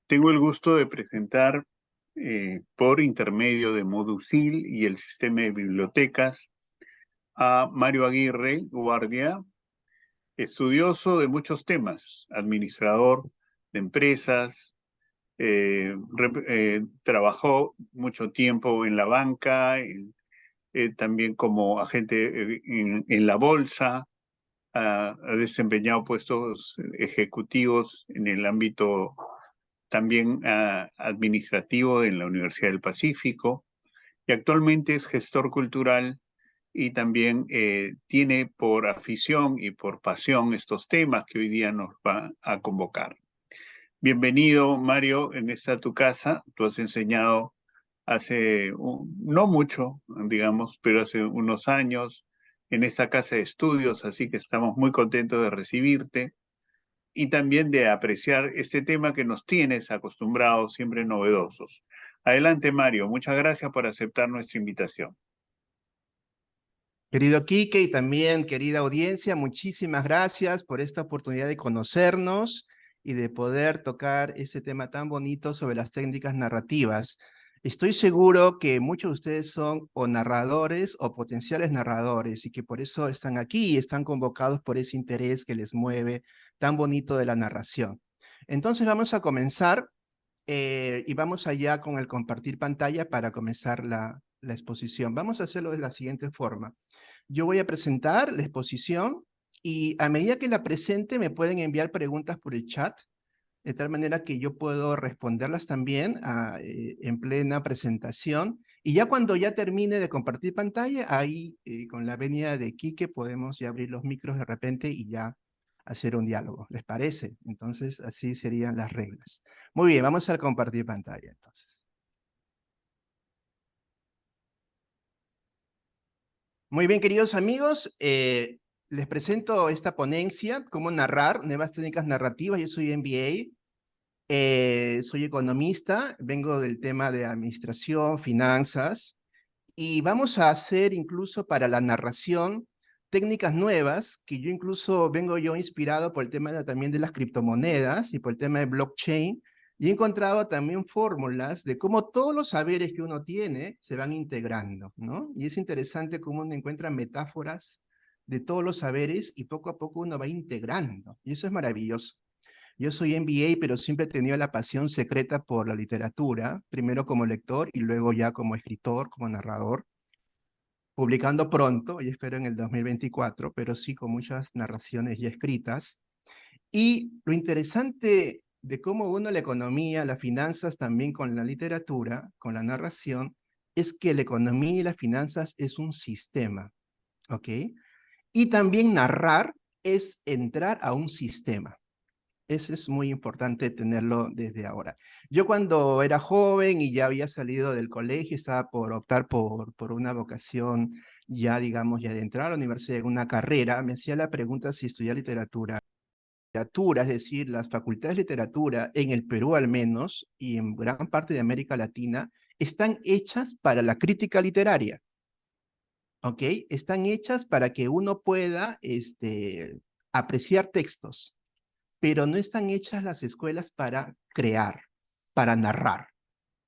Tengo el gusto de presentar por intermedio de Modusil y el sistema de bibliotecas a Mario Aguirre Guardia, estudioso de muchos temas, administrador de empresas, trabajó mucho tiempo en la banca, también como agente en la bolsa, ha desempeñado puestos ejecutivos en el ámbito también administrativo en la Universidad del Pacífico y actualmente es gestor cultural y también tiene por afición y por pasión estos temas que hoy día nos va a convocar. Bienvenido, Mario, en esta tu casa. Tú has enseñado no mucho, digamos, pero hace unos años en esta casa de estudios, así que estamos muy contentos de recibirte y también de apreciar este tema que nos tienes acostumbrados, siempre novedosos. Adelante, Mario. Muchas gracias por aceptar nuestra invitación. Querido Quique y también querida audiencia, muchísimas gracias por esta oportunidad de conocernos y de poder tocar este tema tan bonito sobre las técnicas narrativas. Estoy seguro que muchos de ustedes son o narradores o potenciales narradores y que por eso están aquí y están convocados por ese interés que les mueve tan bonito de la narración. Entonces vamos a comenzar y vamos allá con el compartir pantalla para comenzar la exposición. Vamos a hacerlo de la siguiente forma. Yo voy a presentar la exposición y a medida que la presente me pueden enviar preguntas por el chat, de tal manera que yo puedo responderlas también en plena presentación. Y ya cuando ya termine de compartir pantalla, ahí con la venia de Quique podemos ya abrir los micros de repente y ya hacer un diálogo. ¿Les parece? Entonces así serían las reglas. Muy bien, vamos a compartir pantalla entonces. Muy bien, queridos amigos, les presento esta ponencia, cómo narrar nuevas técnicas narrativas. Yo soy MBA, soy economista, vengo del tema de administración, finanzas, y vamos a hacer incluso para la narración técnicas nuevas, que yo incluso vengo yo inspirado por el tema también de las criptomonedas y por el tema de blockchain, y he encontrado también fórmulas de cómo todos los saberes que uno tiene se van integrando, ¿no? Y es interesante cómo uno encuentra metáforas de todos los saberes y poco a poco uno va integrando, y eso es maravilloso. Yo soy MBA, pero siempre he tenido la pasión secreta por la literatura, primero como lector y luego ya como escritor, como narrador, publicando pronto, y espero en el 2024, pero sí con muchas narraciones ya escritas. Y lo interesante de cómo uno la economía, las finanzas también con la literatura, con la narración, es que la economía y las finanzas es un sistema, ¿ok? Y también narrar es entrar a un sistema. Eso es muy importante tenerlo desde ahora. Yo cuando era joven y ya había salido del colegio, estaba por optar por una vocación ya, digamos, ya de entrar a la universidad en una carrera, me hacía la pregunta si estudiar literatura. Literatura, es decir, las facultades de literatura en el Perú al menos y en gran parte de América Latina están hechas para la crítica literaria, ¿ok? Están hechas para que uno pueda apreciar textos, pero no están hechas las escuelas para crear, para narrar,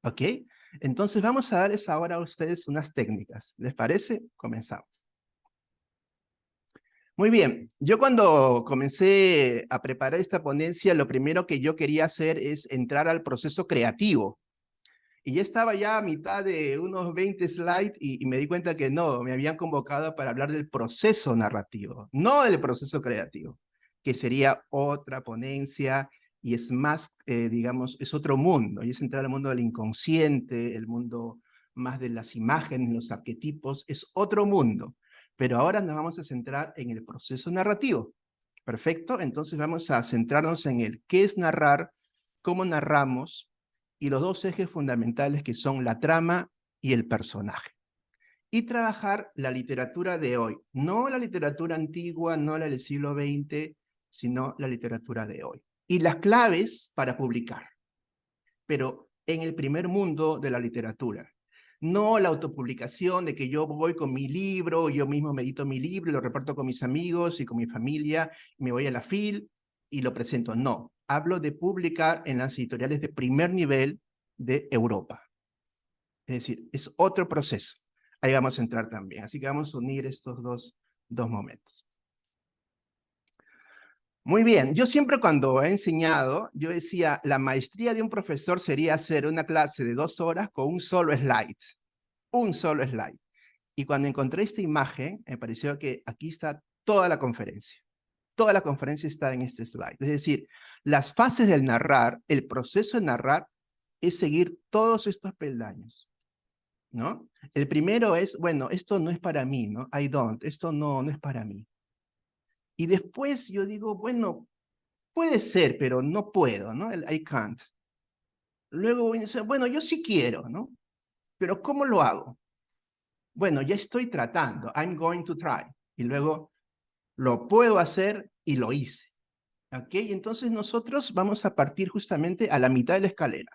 ¿ok? Entonces vamos a darles ahora a ustedes unas técnicas. ¿Les parece? Comenzamos. Muy bien, yo cuando comencé a preparar esta ponencia, lo primero que yo quería hacer es entrar al proceso creativo. Y ya estaba ya a mitad de unos 20 slides y me di cuenta que no, me habían convocado para hablar del proceso narrativo, no del proceso creativo, que sería otra ponencia y es más, digamos, es otro mundo, y es entrar al mundo del inconsciente, el mundo más de las imágenes, los arquetipos, es otro mundo. Pero ahora nos vamos a centrar en el proceso narrativo. Perfecto, entonces vamos a centrarnos en el qué es narrar, cómo narramos, y los dos ejes fundamentales que son la trama y el personaje. Y trabajar la literatura de hoy, no la literatura antigua, no la del siglo XX, sino la literatura de hoy. Y las claves para publicar, pero en el primer mundo de la literatura. No la autopublicación de que yo voy con mi libro, yo mismo me edito mi libro, lo reparto con mis amigos y con mi familia, me voy a la FIL y lo presento. No, Hablo de publicar en las editoriales de primer nivel de Europa. Es decir, es otro proceso. Ahí vamos a entrar también. Así que vamos a unir estos dos momentos. Muy bien, yo siempre cuando he enseñado, yo decía, la maestría de un profesor sería hacer una clase de 2 horas con un solo slide. Un solo slide. Y cuando encontré esta imagen, me pareció que aquí está toda la conferencia. Toda la conferencia está en este slide. Es decir, las fases del narrar, el proceso de narrar, es seguir todos estos peldaños, ¿no? El primero es, bueno, esto no es para mí, ¿no? I don't, esto no es para mí. Y después yo digo, bueno, puede ser, pero no puedo, ¿no? El I can't. Luego voy a decir, bueno, yo sí quiero, ¿no? Pero ¿cómo lo hago? Bueno, ya estoy tratando, I'm going to try. Y luego lo puedo hacer y lo hice. ¿Ok? Entonces nosotros vamos a partir justamente a la mitad de la escalera.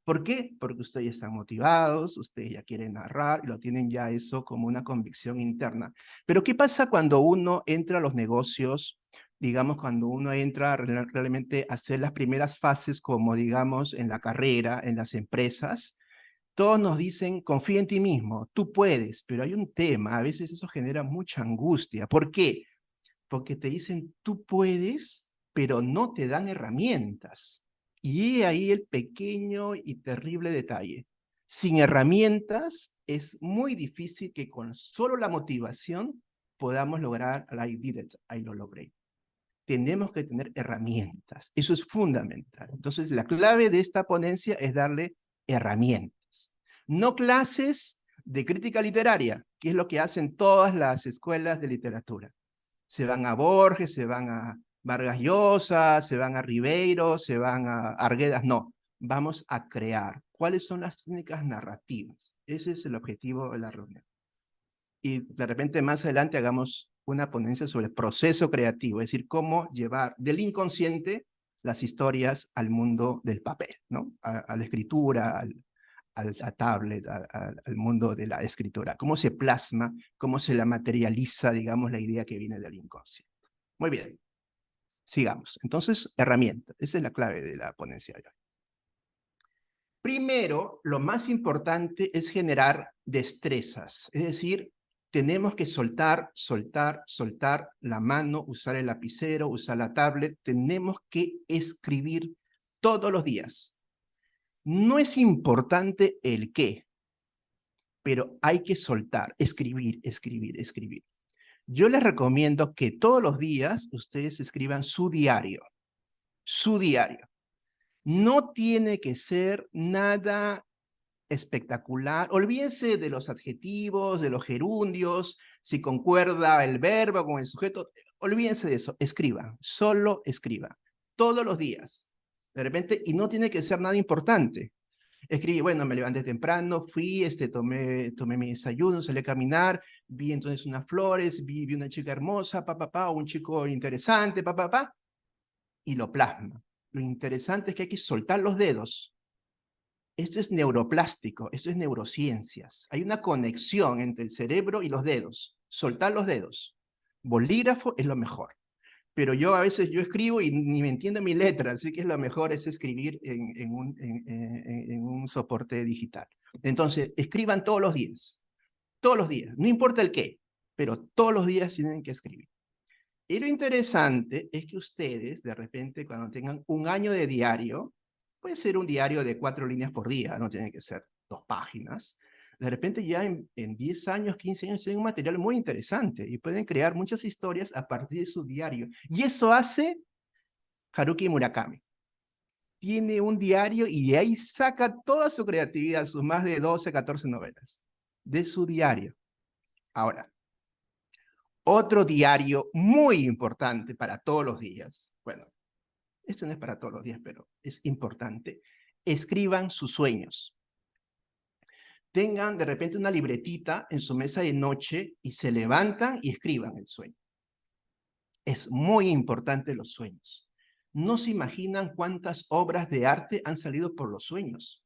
¿Por qué? Porque ustedes están motivados, ustedes ya quieren narrar, y lo tienen ya eso como una convicción interna. Pero ¿qué pasa cuando uno entra a los negocios? Digamos, cuando uno entra realmente a hacer las primeras fases, como digamos en la carrera, en las empresas, todos nos dicen, confía en ti mismo, tú puedes, pero hay un tema, a veces eso genera mucha angustia. ¿Por qué? Porque te dicen, tú puedes, pero no te dan herramientas. Y ahí el pequeño y terrible detalle. Sin herramientas es muy difícil que con solo la motivación podamos lograr, I did it, I lo logré. Tenemos que tener herramientas. Eso es fundamental. Entonces, la clave de esta ponencia es darle herramientas. No clases de crítica literaria, que es lo que hacen todas las escuelas de literatura. Se van a Borges, se van a Vargas Llosa, se van a Ribeiro, se van a Arguedas. No, vamos a crear. ¿Cuáles son las técnicas narrativas? Ese es el objetivo de la reunión. Y de repente más adelante hagamos una ponencia sobre el proceso creativo, es decir, cómo llevar del inconsciente las historias al mundo del papel, ¿no? A la escritura, a tablet, al mundo de la escritura. Cómo se plasma, cómo se la materializa, digamos, la idea que viene del inconsciente. Muy bien, sigamos. Entonces, herramienta. Esa es la clave de la ponencia de hoy. Primero, lo más importante es generar destrezas, es decir, tenemos que soltar, soltar, soltar la mano, usar el lapicero, usar la tablet, tenemos que escribir todos los días. No es importante el qué, pero hay que soltar, escribir, escribir, escribir. Yo les recomiendo que todos los días ustedes escriban su diario, su diario. No tiene que ser nada espectacular. Olvídense de los adjetivos, de los gerundios, si concuerda el verbo con el sujeto. Olvídense de eso. Escriba, solo escriba, todos los días. De repente, y no tiene que ser nada importante. Escribí, bueno, me levanté temprano, fui, tomé mi desayuno, salí a caminar, vi entonces unas flores, vi una chica hermosa, un chico interesante, y lo plasma. Lo interesante es que hay que soltar los dedos. Esto es neuroplástico, esto es neurociencias. Hay una conexión entre el cerebro y los dedos. Soltar los dedos. Bolígrafo es lo mejor. Pero yo a veces yo escribo y ni me entiendo mi letra, así que lo mejor es escribir en un soporte digital. Entonces, escriban todos los días, no importa el qué, pero todos los días tienen que escribir. Y lo interesante es que ustedes, de repente, cuando tengan un año de diario, puede ser un diario de 4 líneas por día, no tiene que ser 2 páginas. De repente ya en 10 años, 15 años, tienen un material muy interesante y pueden crear muchas historias a partir de su diario. Y eso hace Haruki Murakami. Tiene un diario y de ahí saca toda su creatividad, sus más de 12, 14 novelas, de su diario. Ahora, otro diario muy importante para todos los días, bueno, este no es para todos los días, pero es importante, escriban sus sueños. Tengan de repente una libretita en su mesa de noche y se levantan y escriban el sueño. Es muy importante los sueños. No se imaginan cuántas obras de arte han salido por los sueños.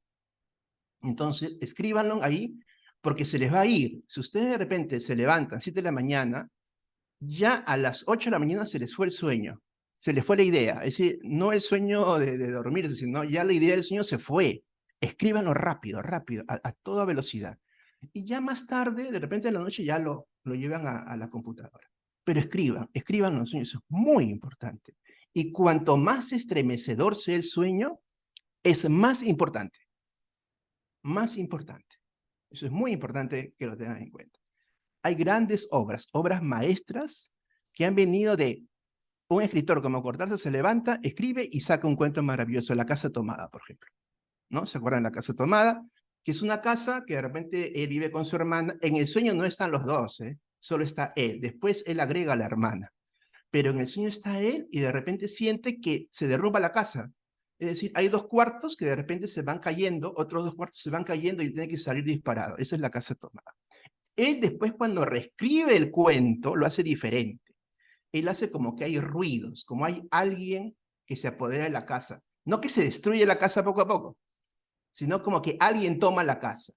Entonces, escríbanlo ahí porque se les va a ir. Si ustedes de repente se levantan 7 de la mañana, ya a las 8 de la mañana se les fue el sueño. Se le fue la idea. Es decir, no el sueño de dormirse, sino ya la idea del sueño se fue. Escríbanlo rápido, rápido, a toda velocidad. Y ya más tarde, de repente en la noche, ya lo llevan a la computadora. Pero escriban los sueños, eso es muy importante. Y cuanto más estremecedor sea el sueño, es más importante. Más importante. Eso es muy importante que lo tengan en cuenta. Hay grandes obras, obras maestras, que han venido de un escritor como Cortázar. Se levanta, escribe y saca un cuento maravilloso, La Casa Tomada, por ejemplo. ¿No? ¿Se acuerdan de La Casa Tomada? Que es una casa que de repente él vive con su hermana. En el sueño no están los dos, ¿eh? Solo está él. Después él agrega a la hermana. Pero en el sueño está él y de repente siente que se derrumba la casa. Es decir, hay dos cuartos que de repente se van cayendo, otros dos cuartos se van cayendo y tiene que salir disparado. Esa es La Casa Tomada. Él después, cuando reescribe el cuento, lo hace diferente. Él hace como que hay ruidos, como hay alguien que se apodera de la casa. No que se destruye la casa poco a poco, sino como que alguien toma la casa,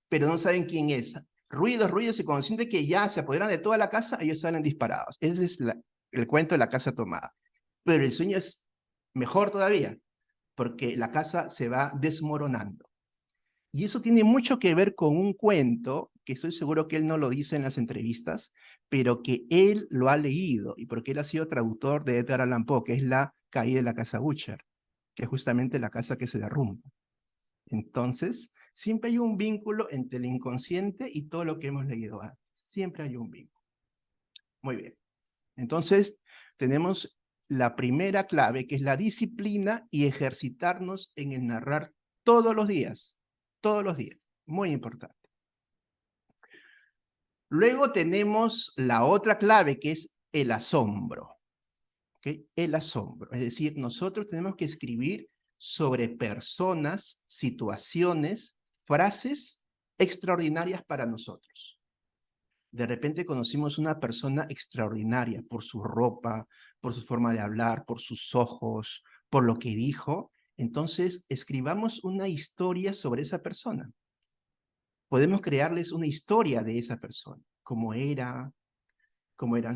pero no saben quién es. Ruidos, ruidos, y cuando sienten que ya se apoderan de toda la casa, ellos salen disparados. Ese es el cuento de La Casa Tomada. Pero el sueño es mejor todavía, porque la casa se va desmoronando. Y eso tiene mucho que ver con un cuento que estoy seguro que él no lo dice en las entrevistas, pero que él lo ha leído, y porque él ha sido traductor de Edgar Allan Poe, que es La Caída de la Casa Butcher, que es justamente la casa que se derrumba. Entonces, siempre hay un vínculo entre el inconsciente y todo lo que hemos leído antes. Siempre hay un vínculo. Muy bien. Entonces, tenemos la primera clave, que es la disciplina y ejercitarnos en el narrar todos los días. Todos los días. Muy importante. Luego tenemos la otra clave, que es el asombro. ¿Okay? El asombro. Es decir, nosotros tenemos que escribir sobre personas, situaciones, frases extraordinarias para nosotros. De repente conocimos una persona extraordinaria por su ropa, por su forma de hablar, por sus ojos, por lo que dijo. Entonces, escribamos una historia sobre esa persona. Podemos crearles una historia de esa persona, cómo eran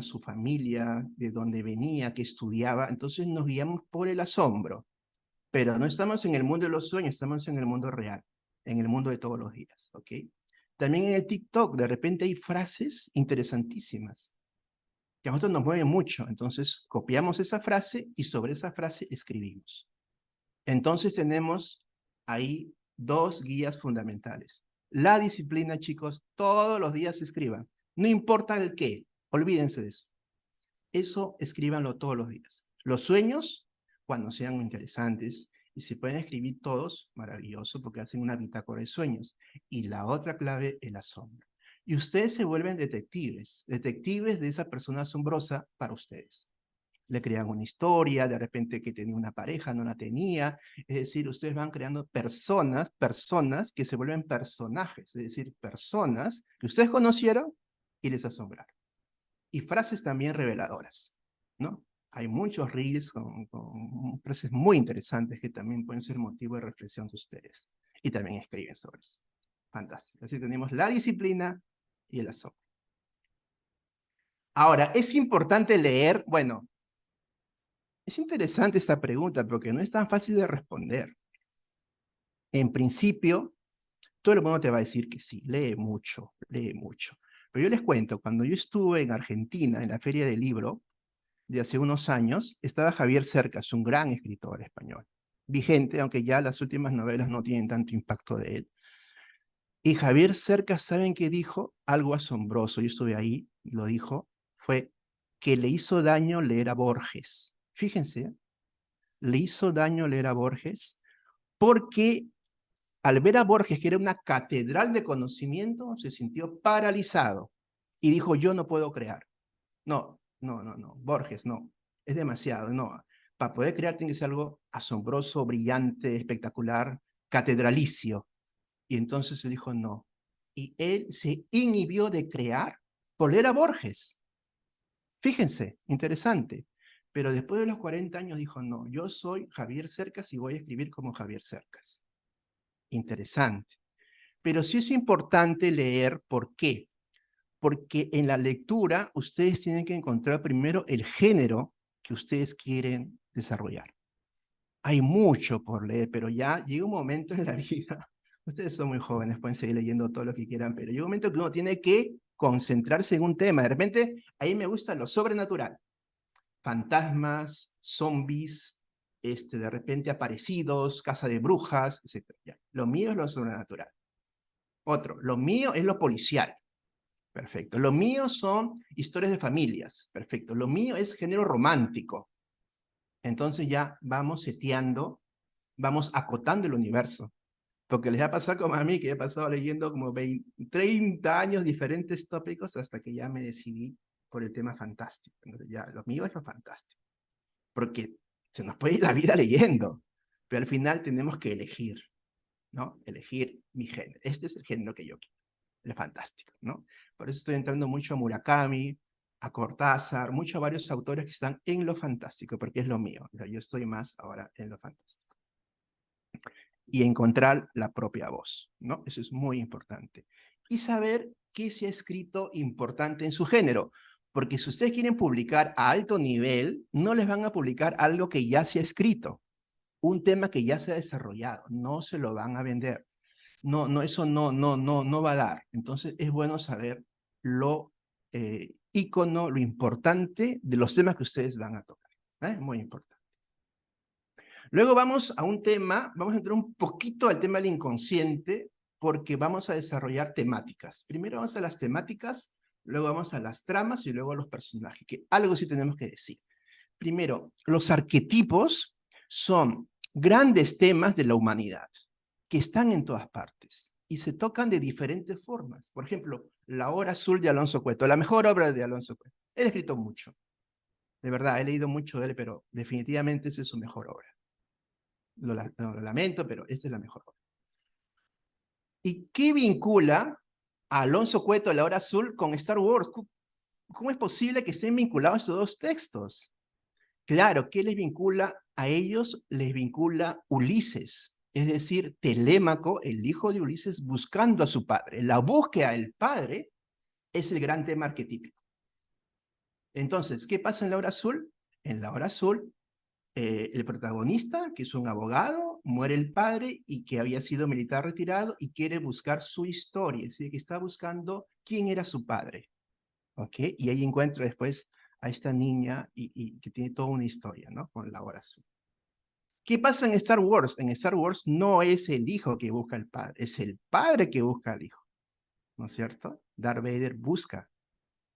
su familia, de dónde venía, qué estudiaba. Entonces nos guiamos por el asombro. Pero no estamos en el mundo de los sueños, estamos en el mundo real, en el mundo de todos los días, ¿ok? También en el TikTok, de repente hay frases interesantísimas que a nosotros nos mueven mucho. Entonces, copiamos esa frase y sobre esa frase escribimos. Entonces, tenemos ahí dos guías fundamentales. La disciplina, chicos, todos los días escriban. No importa el qué, olvídense de eso. Eso escríbanlo todos los días. Los sueños, cuando sean interesantes, y si pueden escribir todos, maravilloso, porque hacen una bitácora de sueños. Y la otra clave, el asombro. Y ustedes se vuelven detectives, detectives de esa persona asombrosa para ustedes. Le crean una historia, de repente que tenía una pareja, no la tenía. Es decir, ustedes van creando personas que se vuelven personajes, es decir, personas que ustedes conocieron y les asombraron. Y frases también reveladoras, ¿no? Hay muchos reels con frases muy interesantes que también pueden ser motivo de reflexión de ustedes. Y también escriben sobre eso. Fantástico. Así tenemos la disciplina y el asombro. Ahora, ¿es importante leer? Bueno, es interesante esta pregunta porque no es tan fácil de responder. En principio, todo el mundo te va a decir que sí, lee mucho, lee mucho. Pero yo les cuento, cuando yo estuve en Argentina, en la Feria del Libro, de hace unos años, estaba Javier Cercas, un gran escritor español, vigente, aunque ya las últimas novelas no tienen tanto impacto de él. Y Javier Cercas, ¿saben qué dijo? Algo asombroso, yo estuve ahí, lo dijo, fue que le hizo daño leer a Borges. Fíjense, le hizo daño leer a Borges porque al ver a Borges, que era una catedral de conocimiento, se sintió paralizado y dijo, yo no puedo crear. No, no, no, no, Borges, no, es demasiado, no. Para poder crear tiene que ser algo asombroso, brillante, espectacular, catedralicio. Y entonces se dijo no. Y él se inhibió de crear por leer a Borges. Fíjense, interesante. Pero después de los 40 años dijo, no, yo soy Javier Cercas y voy a escribir como Javier Cercas. Interesante. Pero sí es importante leer, ¿por qué? Porque en la lectura ustedes tienen que encontrar primero el género que ustedes quieren desarrollar? Hay mucho por leer, pero ya llega un momento en la vida, ustedes son muy jóvenes, pueden seguir leyendo todo lo que quieran, pero llega un momento que uno tiene que concentrarse en un tema. De repente, ahí me gusta lo sobrenatural. Fantasmas, zombies, de repente aparecidos, casa de brujas, etc. Ya. Lo mío es lo sobrenatural. Otro, lo mío es lo policial. Perfecto. Lo mío son historias de familias. Perfecto. Lo mío es género romántico. Entonces ya vamos seteando, vamos acotando el universo. Porque les va a pasar como a mí, que he pasado leyendo como 30 años diferentes tópicos hasta que ya me decidí por el tema fantástico. Entonces ya, lo mío es lo fantástico. Porque se nos puede ir la vida leyendo, pero al final tenemos que elegir, ¿no? Elegir mi género. Este es el género que yo quiero, el fantástico, ¿no? Por eso estoy entrando mucho a Murakami, a Cortázar, mucho a varios autores que están en lo fantástico, porque es lo mío. O sea, yo estoy más ahora en lo fantástico. Y encontrar la propia voz, ¿no? Eso es muy importante. Y saber qué se ha escrito importante en su género, porque si ustedes quieren publicar a alto nivel, no les van a publicar algo que ya se ha escrito, un tema que ya se ha desarrollado, no se lo van a vender. No, eso no va a dar. Entonces es bueno saber lo ícono, lo importante de los temas que ustedes van a tocar. Muy importante. Luego vamos a un tema, vamos a entrar un poquito al tema del inconsciente, porque vamos a desarrollar temáticas. Primero vamos a las temáticas, luego vamos a las tramas y luego a los personajes, que algo sí tenemos que decir. Primero, los arquetipos son grandes temas de la humanidad, que están en todas partes y se tocan de diferentes formas. Por ejemplo, La Hora Azul de Alonso Cueto, la mejor obra de Alonso Cueto. He escrito mucho, de verdad, he leído mucho de él, pero definitivamente esa es su mejor obra. Lo lamento, pero esa es la mejor obra. ¿Y qué vincula a Alonso Cueto, La Hora Azul, con Star Wars? ¿Cómo es posible que estén vinculados estos dos textos? Claro, ¿qué les vincula a ellos? Les vincula Ulises, es decir, Telémaco, el hijo de Ulises, buscando a su padre. La búsqueda del padre es el gran tema arquetípico. Entonces, ¿qué pasa en La Hora Azul? En La Hora Azul, el protagonista, que es un abogado, muere el padre y que había sido militar retirado y quiere buscar su historia, es decir, que está buscando quién era su padre. ¿Ok? Y ahí encuentra después a esta niña y que tiene toda una historia, ¿no? Con La Hora Azul. ¿Qué pasa en Star Wars? En Star Wars no es el hijo que busca al padre, es el padre que busca al hijo, ¿no es cierto? Darth Vader busca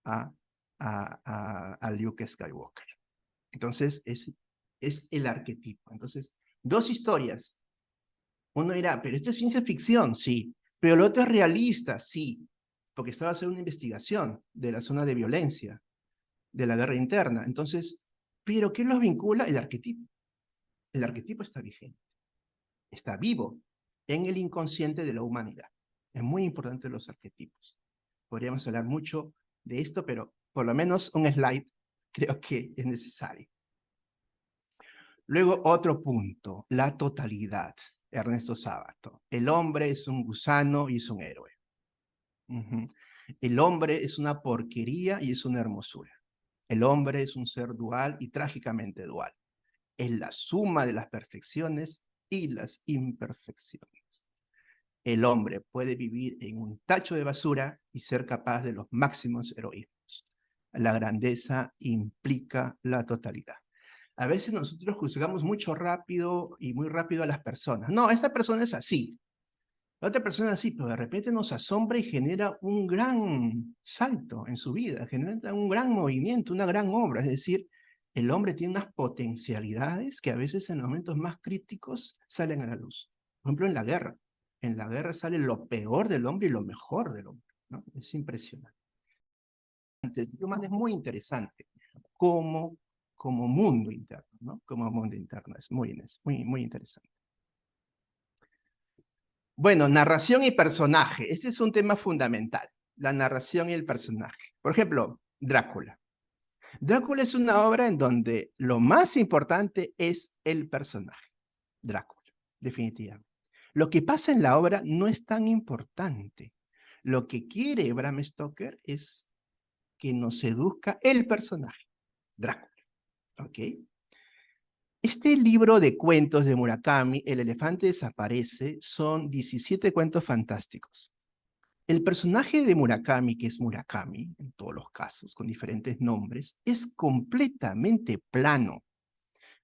a, a Luke Skywalker. Entonces, es el arquetipo. Entonces, dos historias. Uno dirá, pero esto es ciencia ficción, sí. Pero lo otro es realista, sí. Porque estaba haciendo una investigación de la zona de violencia, de la guerra interna. Entonces, ¿pero qué los vincula? El arquetipo. El arquetipo está vigente, está vivo en el inconsciente de la humanidad. Es muy importante los arquetipos. Podríamos hablar mucho de esto, pero por lo menos un slide creo que es necesario. Luego otro punto, la totalidad. Ernesto Sábato. El hombre es un gusano y es un héroe. El hombre es una porquería y es una hermosura. El hombre es un ser dual y trágicamente dual. Es la suma de las perfecciones y las imperfecciones. El hombre puede vivir en un tacho de basura y ser capaz de los máximos heroísmos. La grandeza implica la totalidad. A veces nosotros juzgamos mucho rápido y muy rápido a las personas. No, esta persona es así. La otra persona es así, pero de repente nos asombra y genera un gran salto en su vida, genera un gran movimiento, una gran obra. Es decir, el hombre tiene unas potencialidades que a veces en los momentos más críticos salen a la luz. Por ejemplo, en la guerra. En la guerra sale lo peor del hombre y lo mejor del hombre, ¿no? Es impresionante. El ser humano es muy interesante como mundo interno, ¿no? Como mundo interno, es muy interesante. Bueno, narración y personaje, ese es un tema fundamental, la narración y el personaje. Por ejemplo, Drácula. Drácula es una obra en donde lo más importante es el personaje, Drácula, definitivamente. Lo que pasa en la obra no es tan importante. Lo que quiere Bram Stoker es que nos seduzca el personaje, Drácula. ¿Ok? Este libro de cuentos de Murakami, El elefante desaparece, son 17 cuentos fantásticos. El personaje de Murakami, que es Murakami, en todos los casos, con diferentes nombres, es completamente plano.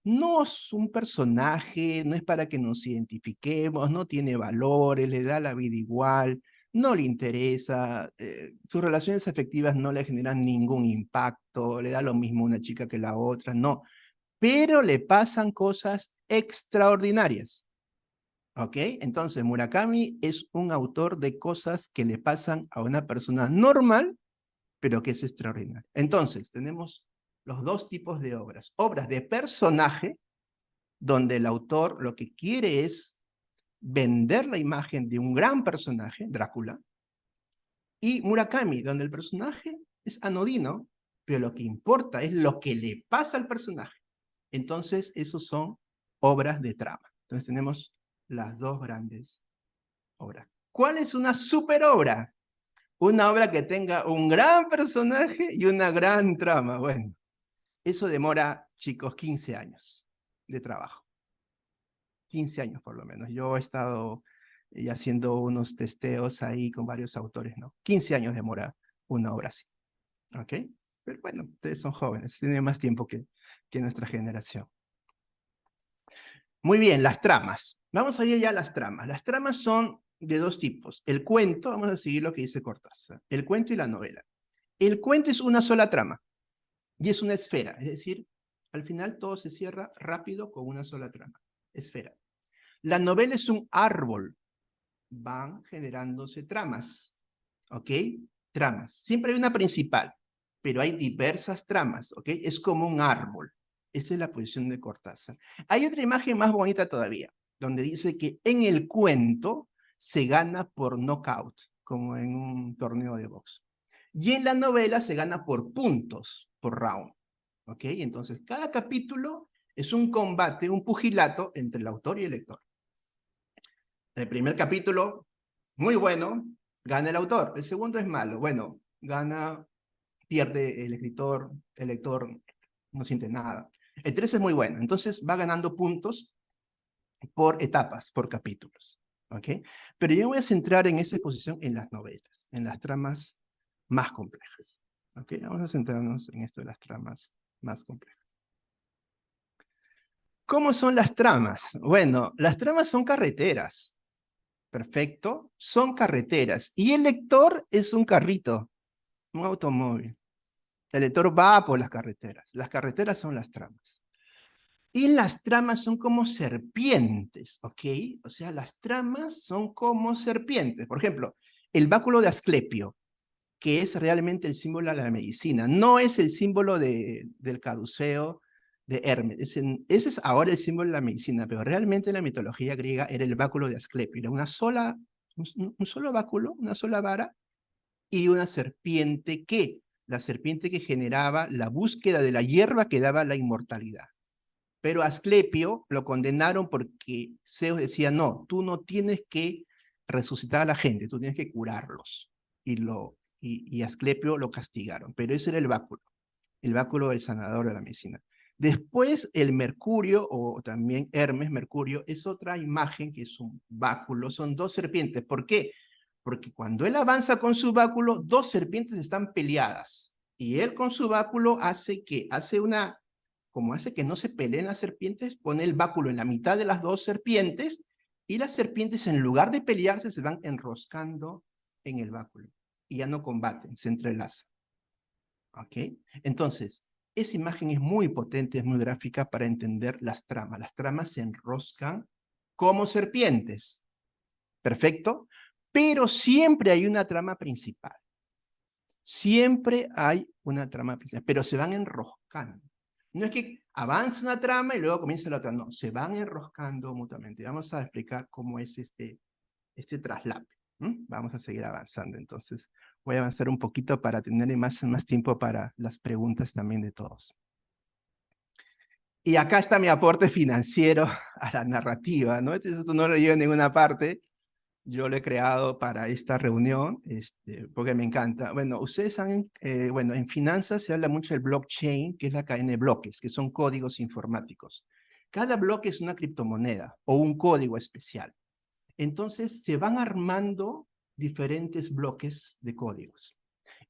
No es un personaje, no es para que nos identifiquemos, no tiene valores, le da la vida igual, no le interesa, sus relaciones afectivas no le generan ningún impacto, le da lo mismo una chica que la otra, no. Pero le pasan cosas extraordinarias. ¿Ok? Entonces, Murakami es un autor de cosas que le pasan a una persona normal, pero que es extraordinaria. Entonces, tenemos los dos tipos de obras. Obras de personaje, donde el autor lo que quiere es vender la imagen de un gran personaje, Drácula, y Murakami, donde el personaje es anodino, pero lo que importa es lo que le pasa al personaje. Entonces, esos son obras de trama. Entonces, tenemos las dos grandes obras. ¿Cuál es una super obra? Una obra que tenga un gran personaje y una gran trama. Bueno, eso demora, chicos, 15 años de trabajo. 15 años por lo menos. Yo he estado haciendo unos testeos ahí con varios autores, ¿no? 15 años demora una obra así. ¿Ok? Pero bueno, ustedes son jóvenes, tienen más tiempo que nuestra generación. Muy bien, las tramas. Vamos a ir ya a las tramas. Las tramas son de dos tipos. El cuento, vamos a seguir lo que dice Cortázar. El cuento y la novela. El cuento es una sola trama y es una esfera, es decir, al final todo se cierra rápido con una sola trama. Esfera. La novela es un árbol. Van generándose tramas. ¿Ok? Tramas. Siempre hay una principal, pero hay diversas tramas. ¿Ok? Es como un árbol. Esa es la posición de Cortázar. Hay otra imagen más bonita todavía, donde dice que en el cuento se gana por knockout, como en un torneo de box. Y en la novela se gana por puntos, por round. ¿Ok? Entonces, cada capítulo es un combate, un pugilato entre el autor y el lector. El primer capítulo, muy bueno, gana el autor. El segundo es malo. Bueno, gana, pierde el escritor, el lector no siente nada. El 3 es muy bueno. Entonces va ganando puntos por etapas, por capítulos. ¿Ok? Pero yo voy a centrar en esa exposición en las novelas, en las tramas más complejas. ¿Ok? Vamos a centrarnos en esto de las tramas más complejas. ¿Cómo son las tramas? Bueno, las tramas son carreteras. Perfecto. Son carreteras. Y el lector es un carrito, un automóvil. El lector va por las carreteras. Las carreteras son las tramas. Y las tramas son como serpientes, ¿ok? O sea, las tramas son como serpientes. Por ejemplo, el báculo de Asclepio, que es realmente el símbolo de la medicina. No es el símbolo del caduceo de Hermes. Ese es ahora el símbolo de la medicina, pero realmente en la mitología griega era el báculo de Asclepio. Era un solo báculo, una sola vara y una serpiente la serpiente que generaba la búsqueda de la hierba que daba la inmortalidad. Pero a Asclepio lo condenaron porque Zeus decía, no, tú no tienes que resucitar a la gente, tú tienes que curarlos. Y Asclepio lo castigaron, pero ese era el báculo del sanador de la medicina. Después el Mercurio, o también Hermes, Mercurio, es otra imagen que es un báculo, son dos serpientes. ¿Por qué? Porque cuando él avanza con su báculo, dos serpientes están peleadas. Y él con su báculo hace que no se peleen las serpientes, pone el báculo en la mitad de las dos serpientes y las serpientes en lugar de pelearse se van enroscando en el báculo y ya no combaten, se entrelazan. ¿Ok? Entonces, esa imagen es muy potente, es muy gráfica para entender las tramas. Las tramas se enroscan como serpientes. ¿Perfecto? Pero siempre hay una trama principal. Siempre hay una trama principal, pero se van enroscando. No es que avanza una trama y luego comienza la otra, no, se van enroscando mutuamente. Vamos a explicar cómo es este traslape. Vamos a seguir avanzando, entonces voy a avanzar un poquito para tener más tiempo para las preguntas también de todos. Y acá está mi aporte financiero a la narrativa, ¿no? Esto no lo digo en ninguna parte, Yo lo he creado para esta reunión, porque me encanta. Bueno, ustedes saben, bueno, en finanzas se habla mucho del blockchain, que es la cadena de bloques, que son códigos informáticos. Cada bloque es una criptomoneda o un código especial. Entonces, se van armando diferentes bloques de códigos.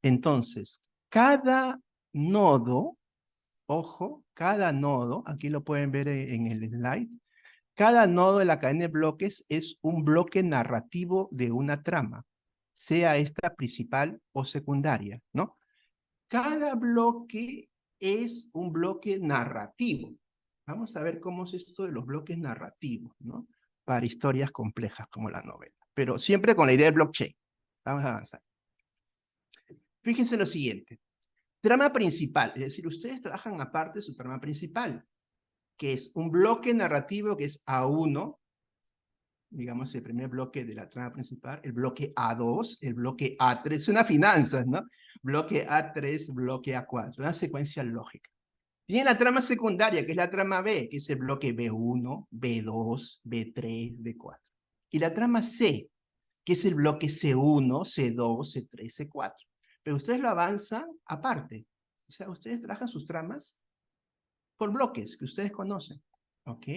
Entonces, cada nodo, ojo, cada nodo, aquí lo pueden ver en el slide, cada nodo de la cadena de bloques es un bloque narrativo de una trama, sea esta principal o secundaria, ¿no? Cada bloque es un bloque narrativo. Vamos a ver cómo es esto de los bloques narrativos, ¿no? Para historias complejas como la novela, pero siempre con la idea de blockchain. Vamos a avanzar. Fíjense lo siguiente. Trama principal, es decir, ustedes trabajan aparte de su trama principal, que es un bloque narrativo que es A1, digamos, el primer bloque de la trama principal, el bloque A2, el bloque A3, suena finanzas, ¿no? Bloque A3, bloque A4, una secuencia lógica. Tiene la trama secundaria, que es la trama B, que es el bloque B1, B2, B3, B4. Y la trama C, que es el bloque C1, C2, C3, C4. Pero ustedes lo avanzan aparte. O sea, ustedes trabajan sus tramas por bloques que ustedes conocen. ¿Ok?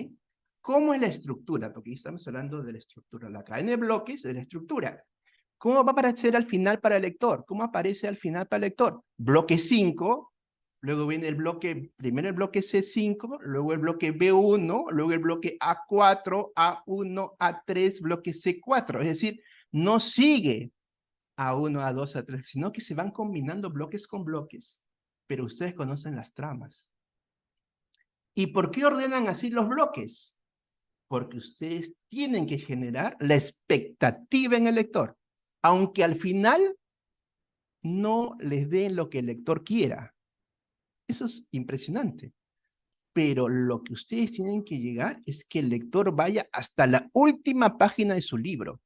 ¿Cómo es la estructura? Porque aquí estamos hablando de la estructura. La cadena de bloques es la estructura. ¿Cómo va a aparecer al final para el lector? ¿Cómo aparece al final para el lector? Bloque 5, luego viene el bloque, primero el bloque C5, luego el bloque B1, luego el bloque A4, A1, A3, bloque C4. Es decir, no sigue A1, A2, A3, sino que se van combinando bloques con bloques, pero ustedes conocen las tramas. ¿Y por qué ordenan así los bloques? Porque ustedes tienen que generar la expectativa en el lector, aunque al final no les den lo que el lector quiera. Eso es impresionante. Pero lo que ustedes tienen que llegar es que el lector vaya hasta la última página de su libro.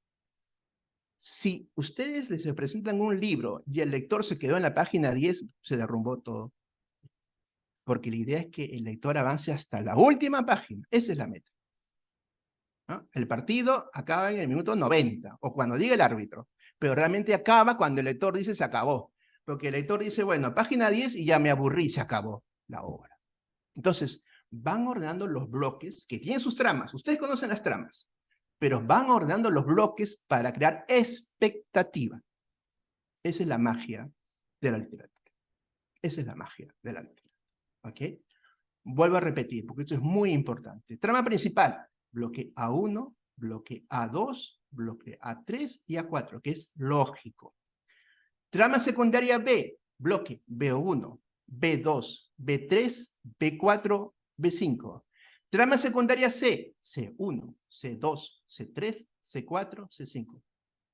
Si ustedes les presentan un libro y el lector se quedó en la página 10, se derrumbó todo. Porque la idea es que el lector avance hasta la última página. Esa es la meta, ¿no? El partido acaba en el minuto 90 o cuando diga el árbitro, pero realmente acaba cuando el lector dice se acabó. Porque el lector dice, bueno, página 10 y ya me aburrí, se acabó la obra. Entonces, van ordenando los bloques que tienen sus tramas. Ustedes conocen las tramas, pero van ordenando los bloques para crear expectativa. Esa es la magia de la literatura. Esa es la magia de la literatura. ¿Ok? Vuelvo a repetir, porque esto es muy importante. Trama principal, bloque A1, bloque A2, bloque A3 y A4, que es lógico. Trama secundaria B, bloque B1, B2, B3, B4, B5. Trama secundaria C, C1, C2, C3, C4, C5.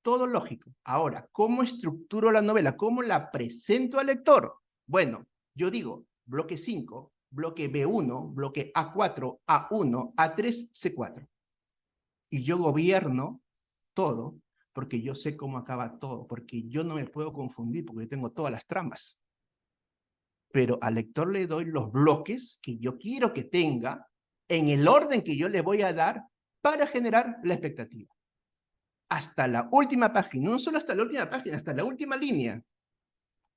Todo lógico. Ahora, ¿cómo estructuro la novela? ¿Cómo la presento al lector? Bueno, yo digo, bloque 5, bloque B1, bloque A4, A1, A3, C4. Y yo gobierno todo porque yo sé cómo acaba todo, porque yo no me puedo confundir porque yo tengo todas las tramas. Pero al lector le doy los bloques que yo quiero que tenga en el orden que yo le voy a dar para generar la expectativa. Hasta la última página, no solo hasta la última página, hasta la última línea.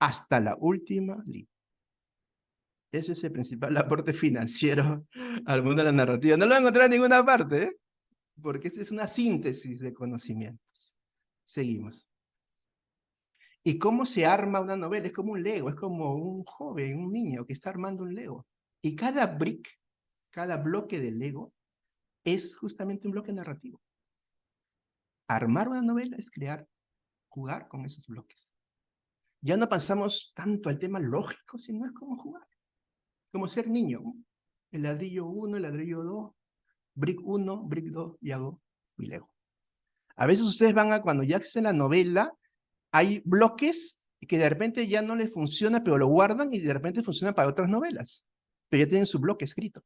Hasta la última línea. Ese es el principal aporte financiero al mundo de la narrativa. No lo van a encontrar en ninguna parte, ¿eh? Porque esta es una síntesis de conocimientos. Seguimos. ¿Y cómo se arma una novela? Es como un Lego, es como un joven, un niño que está armando un Lego. Y cada brick, cada bloque de Lego es justamente un bloque narrativo. Armar una novela es crear, jugar con esos bloques. Ya no pasamos tanto al tema lógico, sino es como jugar. Como ser niño. El ladrillo 1, el ladrillo 2, brick 1, brick 2, y hago mi Lego. A veces ustedes van a, cuando ya hacen la novela, hay bloques que de repente ya no les funciona, pero lo guardan y de repente funciona para otras novelas. Pero ya tienen su bloque escrito.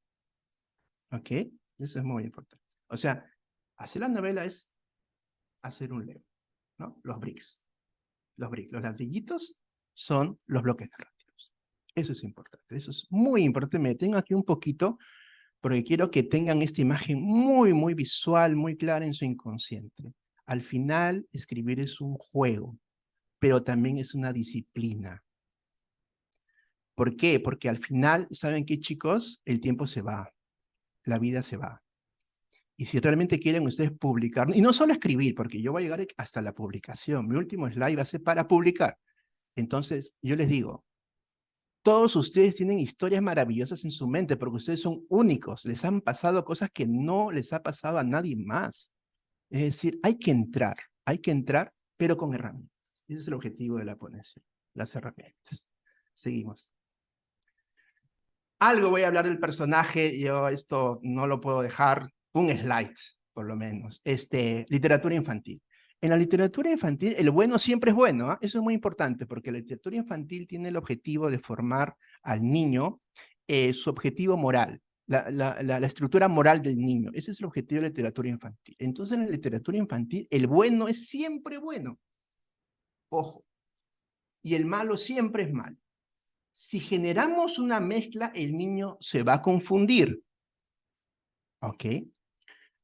¿Ok? Eso es muy importante. O sea, hacer la novela es hacer un Lego, ¿no? Los bricks. Los bricks, los ladrillitos son los bloques narrativos. Eso es importante, eso es muy importante. Me detengo aquí un poquito porque quiero que tengan esta imagen muy, muy visual, muy clara en su inconsciente. Al final, escribir es un juego, pero también es una disciplina. ¿Por qué? Porque al final, ¿saben qué, chicos? El tiempo se va, la vida se va. Y si realmente quieren ustedes publicar, y no solo escribir, porque yo voy a llegar hasta la publicación, mi último slide va a ser para publicar. Entonces, yo les digo, todos ustedes tienen historias maravillosas en su mente porque ustedes son únicos, les han pasado cosas que no les ha pasado a nadie más. Es decir, hay que entrar, pero con herramientas. Ese es el objetivo de la ponencia, las herramientas. Seguimos. Algo voy a hablar del personaje, yo esto no lo puedo dejar, un slide, por lo menos. Literatura infantil. En la literatura infantil, el bueno siempre es bueno, ¿eh? Eso es muy importante, porque la literatura infantil tiene el objetivo de formar al niño su objetivo moral, la estructura moral del niño. Ese es el objetivo de la literatura infantil. Entonces, en la literatura infantil, el bueno es siempre bueno. Ojo. Y el malo siempre es malo. Si generamos una mezcla, el niño se va a confundir. ¿Ok?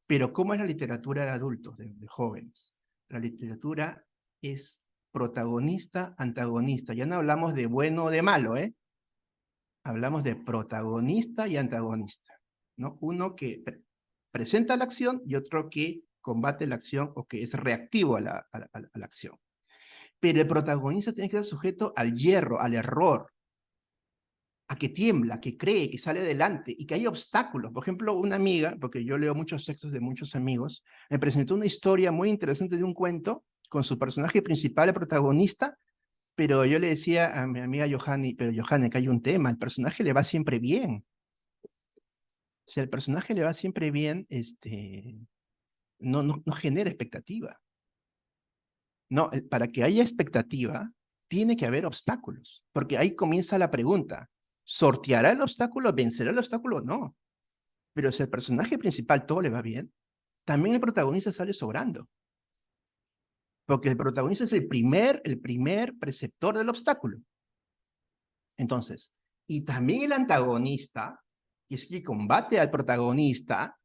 Pero ¿cómo es la literatura de adultos, de jóvenes? La literatura es protagonista, antagonista. Ya no hablamos de bueno o de malo, ¿eh? Hablamos de protagonista y antagonista, ¿no? Uno que presenta la acción y otro que combate la acción o que es reactivo a la acción. Pero el protagonista tiene que ser sujeto al hierro, al error, a que tiembla, que cree, que sale adelante y que hay obstáculos. Por ejemplo, una amiga, porque yo leo muchos textos de muchos amigos, me presentó una historia muy interesante de un cuento con su personaje principal, el protagonista, pero yo le decía a mi amiga Johanny, pero Johanny, que hay un tema, el personaje le va siempre bien. Si al personaje le va siempre bien, no genera expectativa. No, para que haya expectativa, tiene que haber obstáculos, porque ahí comienza la pregunta. ¿Sorteará el obstáculo? ¿Vencerá el obstáculo? No. Pero si al personaje principal todo le va bien, también el protagonista sale sobrando. Porque el protagonista es el primer preceptor del obstáculo. Entonces, y también el antagonista, que es el que combate al protagonista,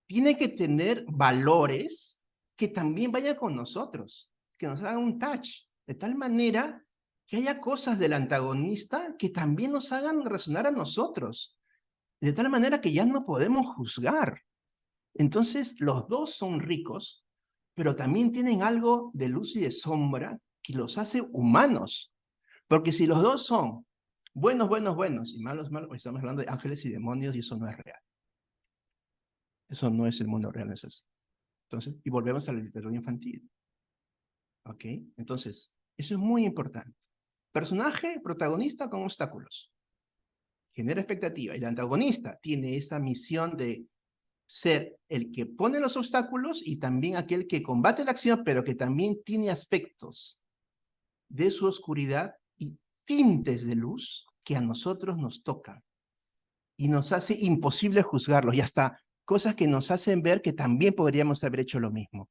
tiene que tener valores que también vayan con nosotros, que nos hagan un touch, de tal manera que haya cosas del antagonista que también nos hagan razonar a nosotros, de tal manera que ya no podemos juzgar. Entonces, los dos son ricos, pero también tienen algo de luz y de sombra que los hace humanos. Porque si los dos son buenos, buenos, buenos y malos, malos, estamos hablando de ángeles y demonios y eso no es real. Eso no es el mundo real, no es así. Entonces, y volvemos a la literatura infantil. ¿Ok? Entonces, eso es muy importante. Personaje, protagonista con obstáculos. Genera expectativa. Y el antagonista tiene esa misión de ser el que pone los obstáculos y también aquel que combate la acción, pero que también tiene aspectos de su oscuridad y tintes de luz que a nosotros nos tocan y nos hace imposible juzgarlos y hasta cosas que nos hacen ver que también podríamos haber hecho lo mismo.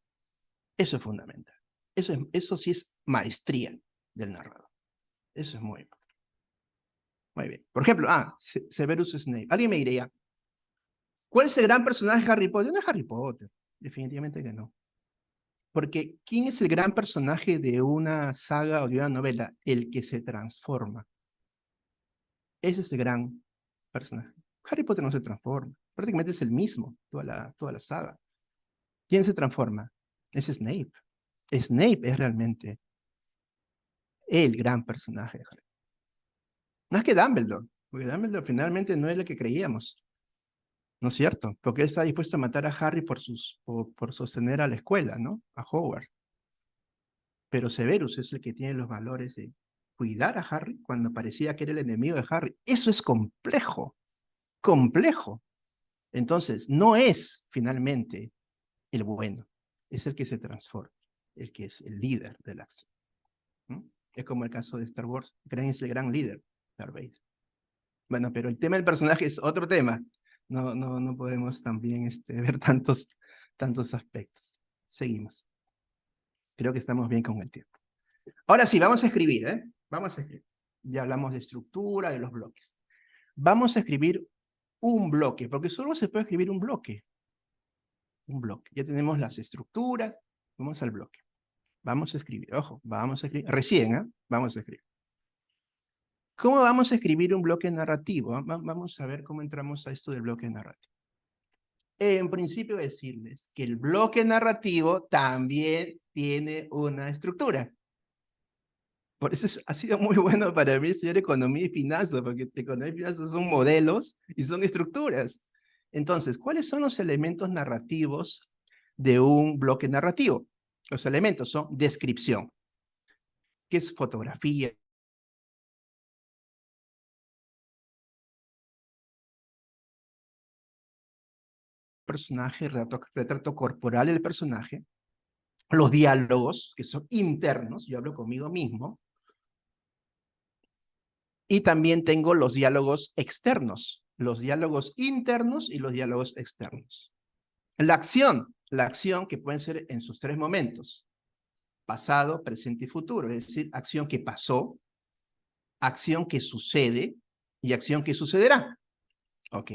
Eso es fundamental. Eso sí es maestría del narrador. Eso es muy importante. Muy bien. Por ejemplo, Severus Snape. Alguien me diría, ¿cuál es el gran personaje de Harry Potter? No es Harry Potter. Definitivamente que no. Porque ¿quién es el gran personaje de una saga o de una novela? El que se transforma. Ese es el gran personaje. Harry Potter no se transforma. Prácticamente es el mismo, toda la saga. ¿Quién se transforma? Es Snape. Snape es realmente el gran personaje de Harry. Más que Dumbledore, porque Dumbledore finalmente no es el que creíamos. ¿No es cierto? Porque él está dispuesto a matar a Harry por sostener a la escuela, ¿no? A Hogwarts. Pero Severus es el que tiene los valores de cuidar a Harry cuando parecía que era el enemigo de Harry. Eso es complejo, complejo. Entonces, no es finalmente el bueno, es el que se transforma, el que es el líder de la acción. ¿No? Es como el caso de Star Wars, Creen es el gran líder, Darth Vader. Bueno, pero el tema del personaje es otro tema. No podemos también ver tantos aspectos. Seguimos. Creo que estamos bien con el tiempo. Ahora sí, vamos a escribir, ¿eh? Vamos a escribir. Ya hablamos de estructura, de los bloques. Vamos a escribir un bloque, porque solo se puede escribir un bloque. Un bloque. Ya tenemos las estructuras, Vamos al bloque. Vamos a escribir, ojo, vamos a escribir, recién, ¿eh? Vamos a escribir. ¿Cómo vamos a escribir un bloque narrativo? Vamos a ver cómo entramos a esto del bloque narrativo. En principio decirles que el bloque narrativo también tiene una estructura. Por eso ha sido muy bueno para mí estudiar economía y finanzas, porque economía y finanzas son modelos y son estructuras. Entonces, ¿cuáles son los elementos narrativos de un bloque narrativo? Los elementos son descripción, que es fotografía, personaje, retrato corporal del personaje, los diálogos, que son internos, yo hablo conmigo mismo, y también tengo los diálogos externos, los diálogos internos y los diálogos externos. La acción que pueden ser en sus tres momentos, pasado, presente y futuro, es decir, acción que pasó, acción que sucede y acción que sucederá. Ok.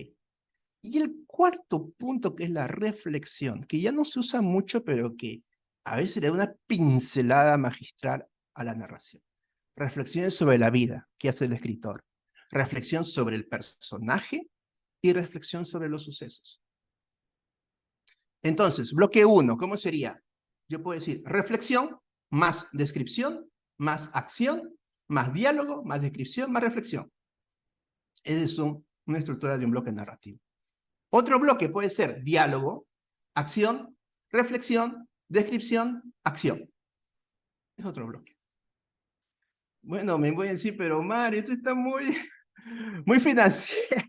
Y el cuarto punto, que es la reflexión, que ya no se usa mucho, pero que a veces le da una pincelada magistral a la narración. Reflexiones sobre la vida que hace el escritor. Reflexión sobre el personaje y reflexión sobre los sucesos. Entonces, bloque 1, ¿cómo sería? Yo puedo decir reflexión, más descripción, más acción, más diálogo, más descripción, más reflexión. Esa es una estructura de un bloque narrativo. Otro bloque puede ser diálogo, acción, reflexión, descripción, acción. Es otro bloque. Bueno, me voy a decir, pero Mario, esto está muy financiero.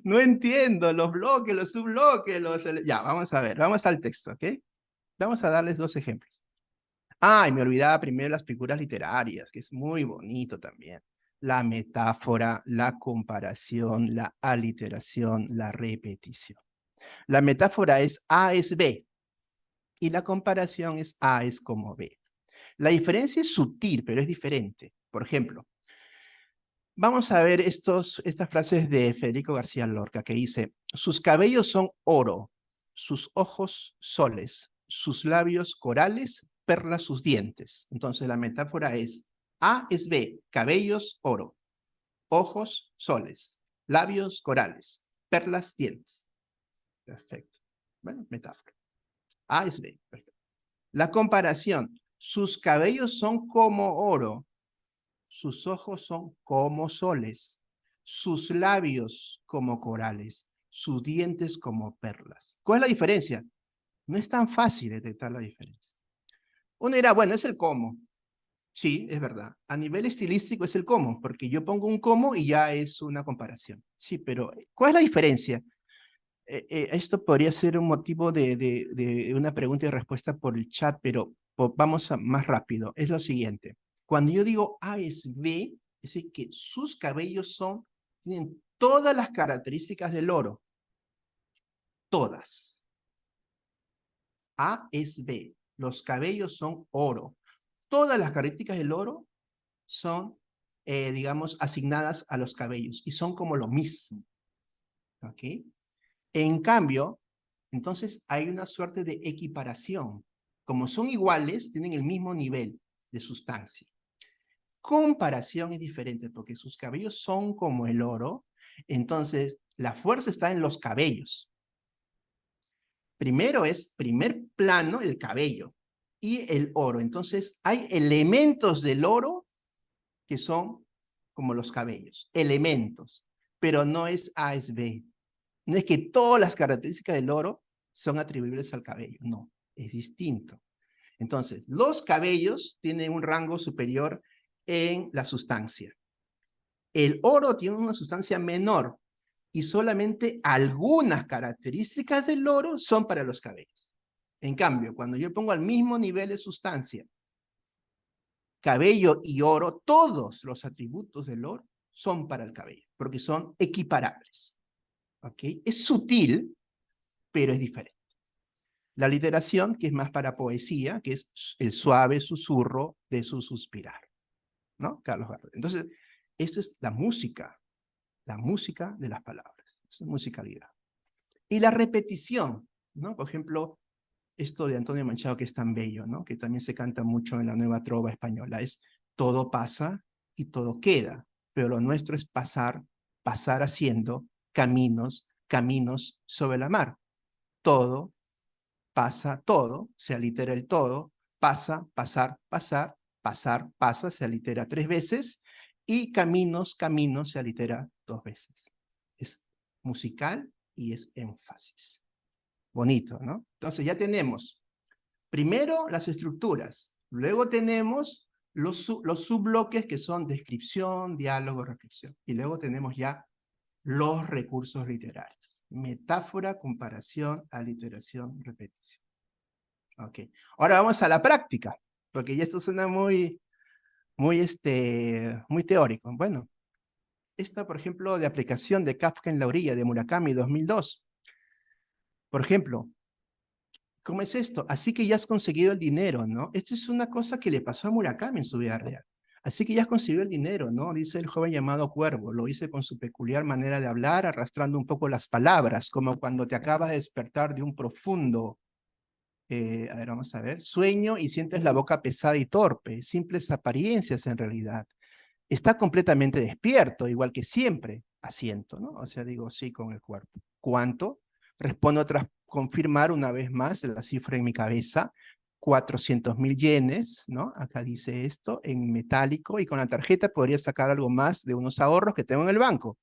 No entiendo los bloques, los subbloques, Ya, vamos a ver, vamos al texto, ¿ok? Vamos a darles dos ejemplos. Y me olvidaba primero las figuras literarias, que es muy bonito también. La metáfora, la comparación, la aliteración, la repetición. La metáfora es A es B y la comparación es A es como B. La diferencia es sutil, pero es diferente. Por ejemplo, vamos a ver estas frases de Federico García Lorca que dice: sus cabellos son oro, sus ojos soles, sus labios corales, perlas sus dientes. Entonces la metáfora es A es B, cabellos oro, ojos soles, labios corales, perlas dientes. Perfecto. Bueno, metáfora. A es B. Perfecto. La comparación: sus cabellos son como oro, sus ojos son como soles, sus labios como corales, sus dientes como perlas. ¿Cuál es la diferencia? No es tan fácil detectar la diferencia. Uno dirá, bueno, es el cómo. Sí, es verdad. A nivel estilístico es el cómo, porque yo pongo un cómo y ya es una comparación. Sí, pero ¿cuál es la diferencia? Esto podría ser un motivo de una pregunta y respuesta por el chat, pero vamos más rápido. Es lo siguiente. Cuando yo digo A es B, es decir, que sus cabellos tienen todas las características del oro. Todas. A es B. Los cabellos son oro. Todas las características del oro son, digamos, asignadas a los cabellos y son como lo mismo. ¿Ok? En cambio, entonces hay una suerte de equiparación. Como son iguales, tienen el mismo nivel de sustancia. Comparación es diferente porque sus cabellos son como el oro, entonces la fuerza está en los cabellos. Primero es primer plano el cabello y el oro. Entonces hay elementos del oro que son como los cabellos, elementos, pero no es A es B. No es que todas las características del oro son atribuibles al cabello, no, es distinto. Entonces, los cabellos tienen un rango superior en la sustancia. El oro tiene una sustancia menor y solamente algunas características del oro son para los cabellos. En cambio, cuando yo pongo al mismo nivel de sustancia cabello y oro, todos los atributos del oro son para el cabello, porque son equiparables. ¿Ok? Es sutil, pero es diferente. La literación, que es más para poesía, que es el suave susurro de su suspirar, ¿no? Carlos Gardel. Entonces, esto es la música de las palabras. Eso es musicalidad. Y la repetición, ¿no? Por ejemplo, esto de Antonio Machado que es tan bello, ¿no? Que también se canta mucho en la nueva trova española, es todo pasa y todo queda, pero lo nuestro es pasar, pasar haciendo caminos, caminos sobre la mar. Todo pasa, todo, se alitera el todo, pasa, pasar, pasar, pasar, pasa, se alitera 3 veces, y caminos, caminos, se alitera 2 veces. Es musical y es énfasis. Bonito, ¿no? Entonces ya tenemos primero las estructuras, luego tenemos los subbloques que son descripción, diálogo, reflexión, y luego tenemos ya los recursos literarios: metáfora, comparación, aliteración, repetición. Ok, ahora vamos a la práctica, porque ya esto suena muy teórico. Bueno, esta, por ejemplo, de aplicación de Kafka en la orilla, de Murakami, 2002. Por ejemplo, ¿cómo es esto? Así que ya has conseguido el dinero, ¿no? Esto es una cosa que le pasó a Murakami en su vida real. Así que ya has conseguido el dinero, ¿no? Dice el joven llamado Cuervo. Lo hice con su peculiar manera de hablar, arrastrando un poco las palabras, como cuando te acabas de despertar de un profundo, a ver, vamos a ver, sueño y sientes la boca pesada y torpe, simples apariencias en realidad. Está completamente despierto, igual que siempre, asiento, ¿no? O sea, digo, sí, con el cuerpo. ¿Cuánto? Respondo tras confirmar una vez más la cifra en mi cabeza: 400.000 yenes, ¿no? Acá dice esto, en metálico, y con la tarjeta podría sacar algo más de unos ahorros que tengo en el banco.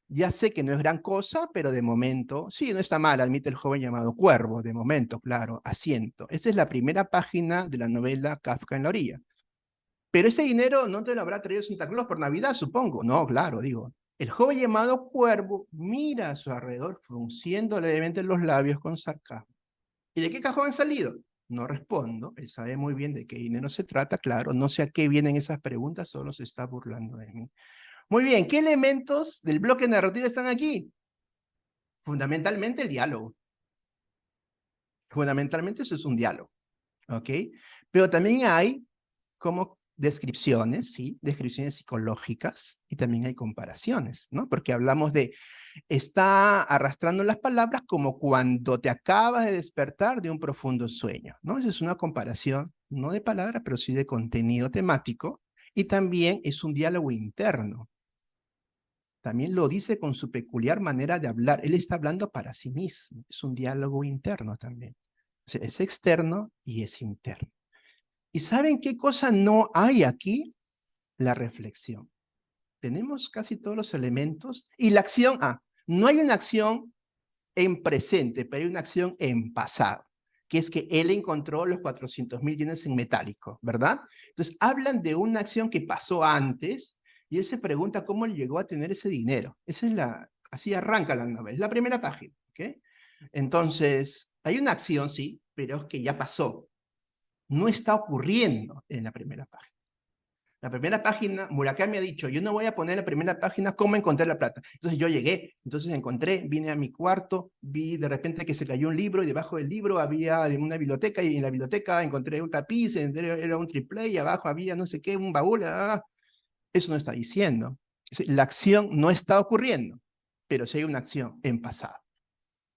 Ya sé que no es gran cosa, pero de momento, sí, no está mal, admite el joven llamado Cuervo, de momento, claro, asiento. Esa es la primera página de la novela Kafka en la orilla. Pero ese dinero no te lo habrá traído Santa Claus por Navidad, supongo. No, claro, digo. El joven llamado Cuervo mira a su alrededor, frunciendo levemente los labios con sarcasmo. ¿Y de qué cajón han salido? No respondo. Él sabe muy bien de qué dinero se trata, claro. No sé a qué vienen esas preguntas, solo se está burlando de mí. Muy bien, ¿qué elementos del bloque narrativo están aquí? Fundamentalmente el diálogo. Fundamentalmente eso es un diálogo, ¿ok? Pero también hay como descripciones, ¿sí? Descripciones psicológicas, y también hay comparaciones, ¿no? Porque hablamos de, está arrastrando las palabras como cuando te acabas de despertar de un profundo sueño, ¿no? Esa es una comparación, no de palabras, pero sí de contenido temático, y también es un diálogo interno. También lo dice con su peculiar manera de hablar. Él está hablando para sí mismo. Es un diálogo interno también. O sea, es externo y es interno. ¿Y saben qué cosa no hay aquí? La reflexión. Tenemos casi todos los elementos. Y la acción, no hay una acción en presente, pero hay una acción en pasado, que es que él encontró los 400.000 yenes en metálico, ¿verdad? Entonces, hablan de una acción que pasó antes, y él se pregunta cómo llegó a tener ese dinero. Esa es así arranca la novela, es la primera página, ¿ok? Entonces, hay una acción, sí, pero es que ya pasó. No está ocurriendo en la primera página. La primera página, Murakami ha dicho, yo no voy a poner en la primera página cómo encontré la plata. Entonces yo llegué, entonces encontré, vine a mi cuarto, vi de repente que se cayó un libro, y debajo del libro había una biblioteca, y en la biblioteca encontré un tapiz, era un triple, y abajo había no sé qué, un baúl. Eso no está diciendo. La acción no está ocurriendo, pero sí hay una acción en pasado.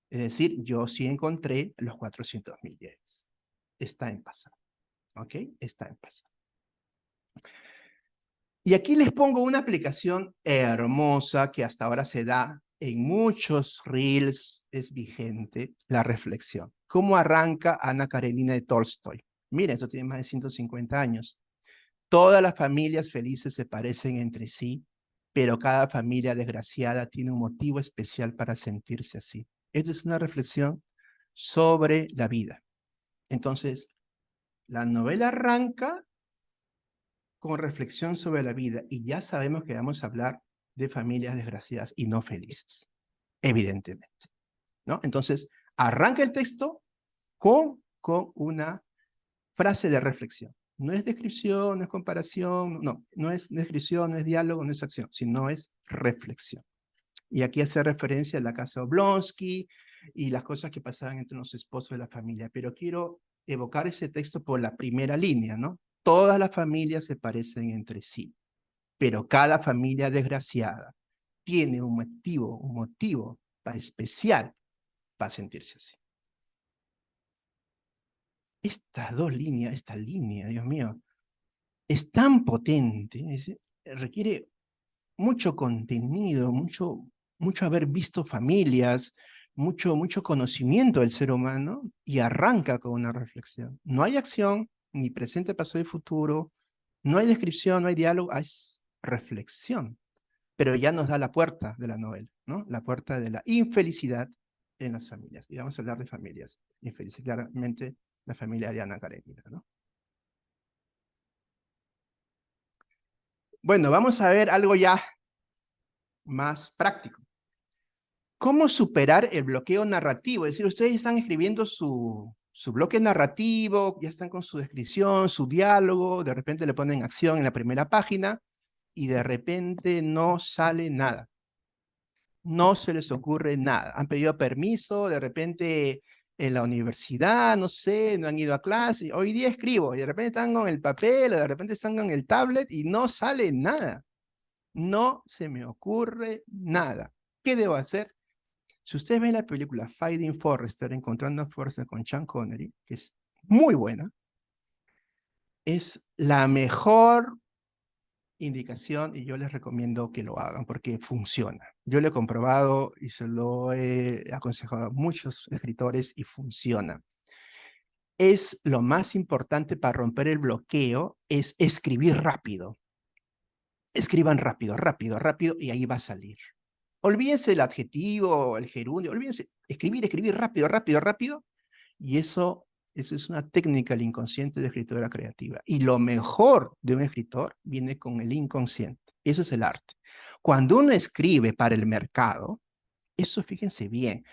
Es decir, yo sí encontré los 400.000 yenes. Está en pasado. ¿Ok? Está en pasado. Y aquí les pongo una aplicación hermosa que hasta ahora se da en muchos reels, es vigente, la reflexión. ¿Cómo arranca Ana Karenina de Tolstoy? Miren, eso tiene más de 150 años. Todas las familias felices se parecen entre sí, pero cada familia desgraciada tiene un motivo especial para sentirse así. Esta es una reflexión sobre la vida. Entonces, la novela arranca con reflexión sobre la vida, y ya sabemos que vamos a hablar de familias desgraciadas y no felices, evidentemente, ¿no? Entonces, arranca el texto con una frase de reflexión. No es descripción, no es comparación, no es descripción, no es diálogo, no es acción, sino es reflexión. Y aquí hace referencia a la casa Oblonsky y las cosas que pasaban entre los esposos de la familia. Pero quiero evocar ese texto por la primera línea, ¿no? Todas las familias se parecen entre sí, pero cada familia desgraciada tiene un motivo especial para sentirse así. estas dos líneas, esta línea, Dios mío, es tan potente, requiere mucho contenido, mucho haber visto familias, mucho conocimiento del ser humano, y arranca con una reflexión. No hay acción, ni presente, pasado y futuro, no hay descripción, no hay diálogo, es reflexión. Pero ya nos da la puerta de la novela, ¿no? La puerta de la infelicidad en las familias. Y vamos a hablar de familias infelices, claramente la familia de Ana Karenina, ¿no? Bueno, vamos a ver algo ya más práctico. ¿Cómo superar el bloqueo narrativo? Es decir, ustedes están escribiendo su bloque narrativo, ya están con su descripción, su diálogo, de repente le ponen acción en la primera página y de repente no sale nada. No se les ocurre nada. Han pedido permiso, de repente en la universidad, no sé, no han ido a clase. Hoy día escribo y de repente están con el papel o de repente están con el tablet y no sale nada. No se me ocurre nada. ¿Qué debo hacer? Si ustedes ven la película Finding Forrester, Encontrando a Forrester con Sean Connery, que es muy buena, es la mejor indicación y yo les recomiendo que lo hagan porque funciona. Yo lo he comprobado y se lo he aconsejado a muchos escritores y funciona. Es lo más importante para romper el bloqueo, es escribir rápido. Escriban rápido, rápido, rápido y ahí va a salir. Olvídense el adjetivo, el gerundio, olvídense, escribir rápido, rápido, rápido, y eso es una técnica del inconsciente de escritura creativa. Y lo mejor de un escritor viene con el inconsciente. Eso es el arte. Cuando uno escribe para el mercado, eso fíjense bien.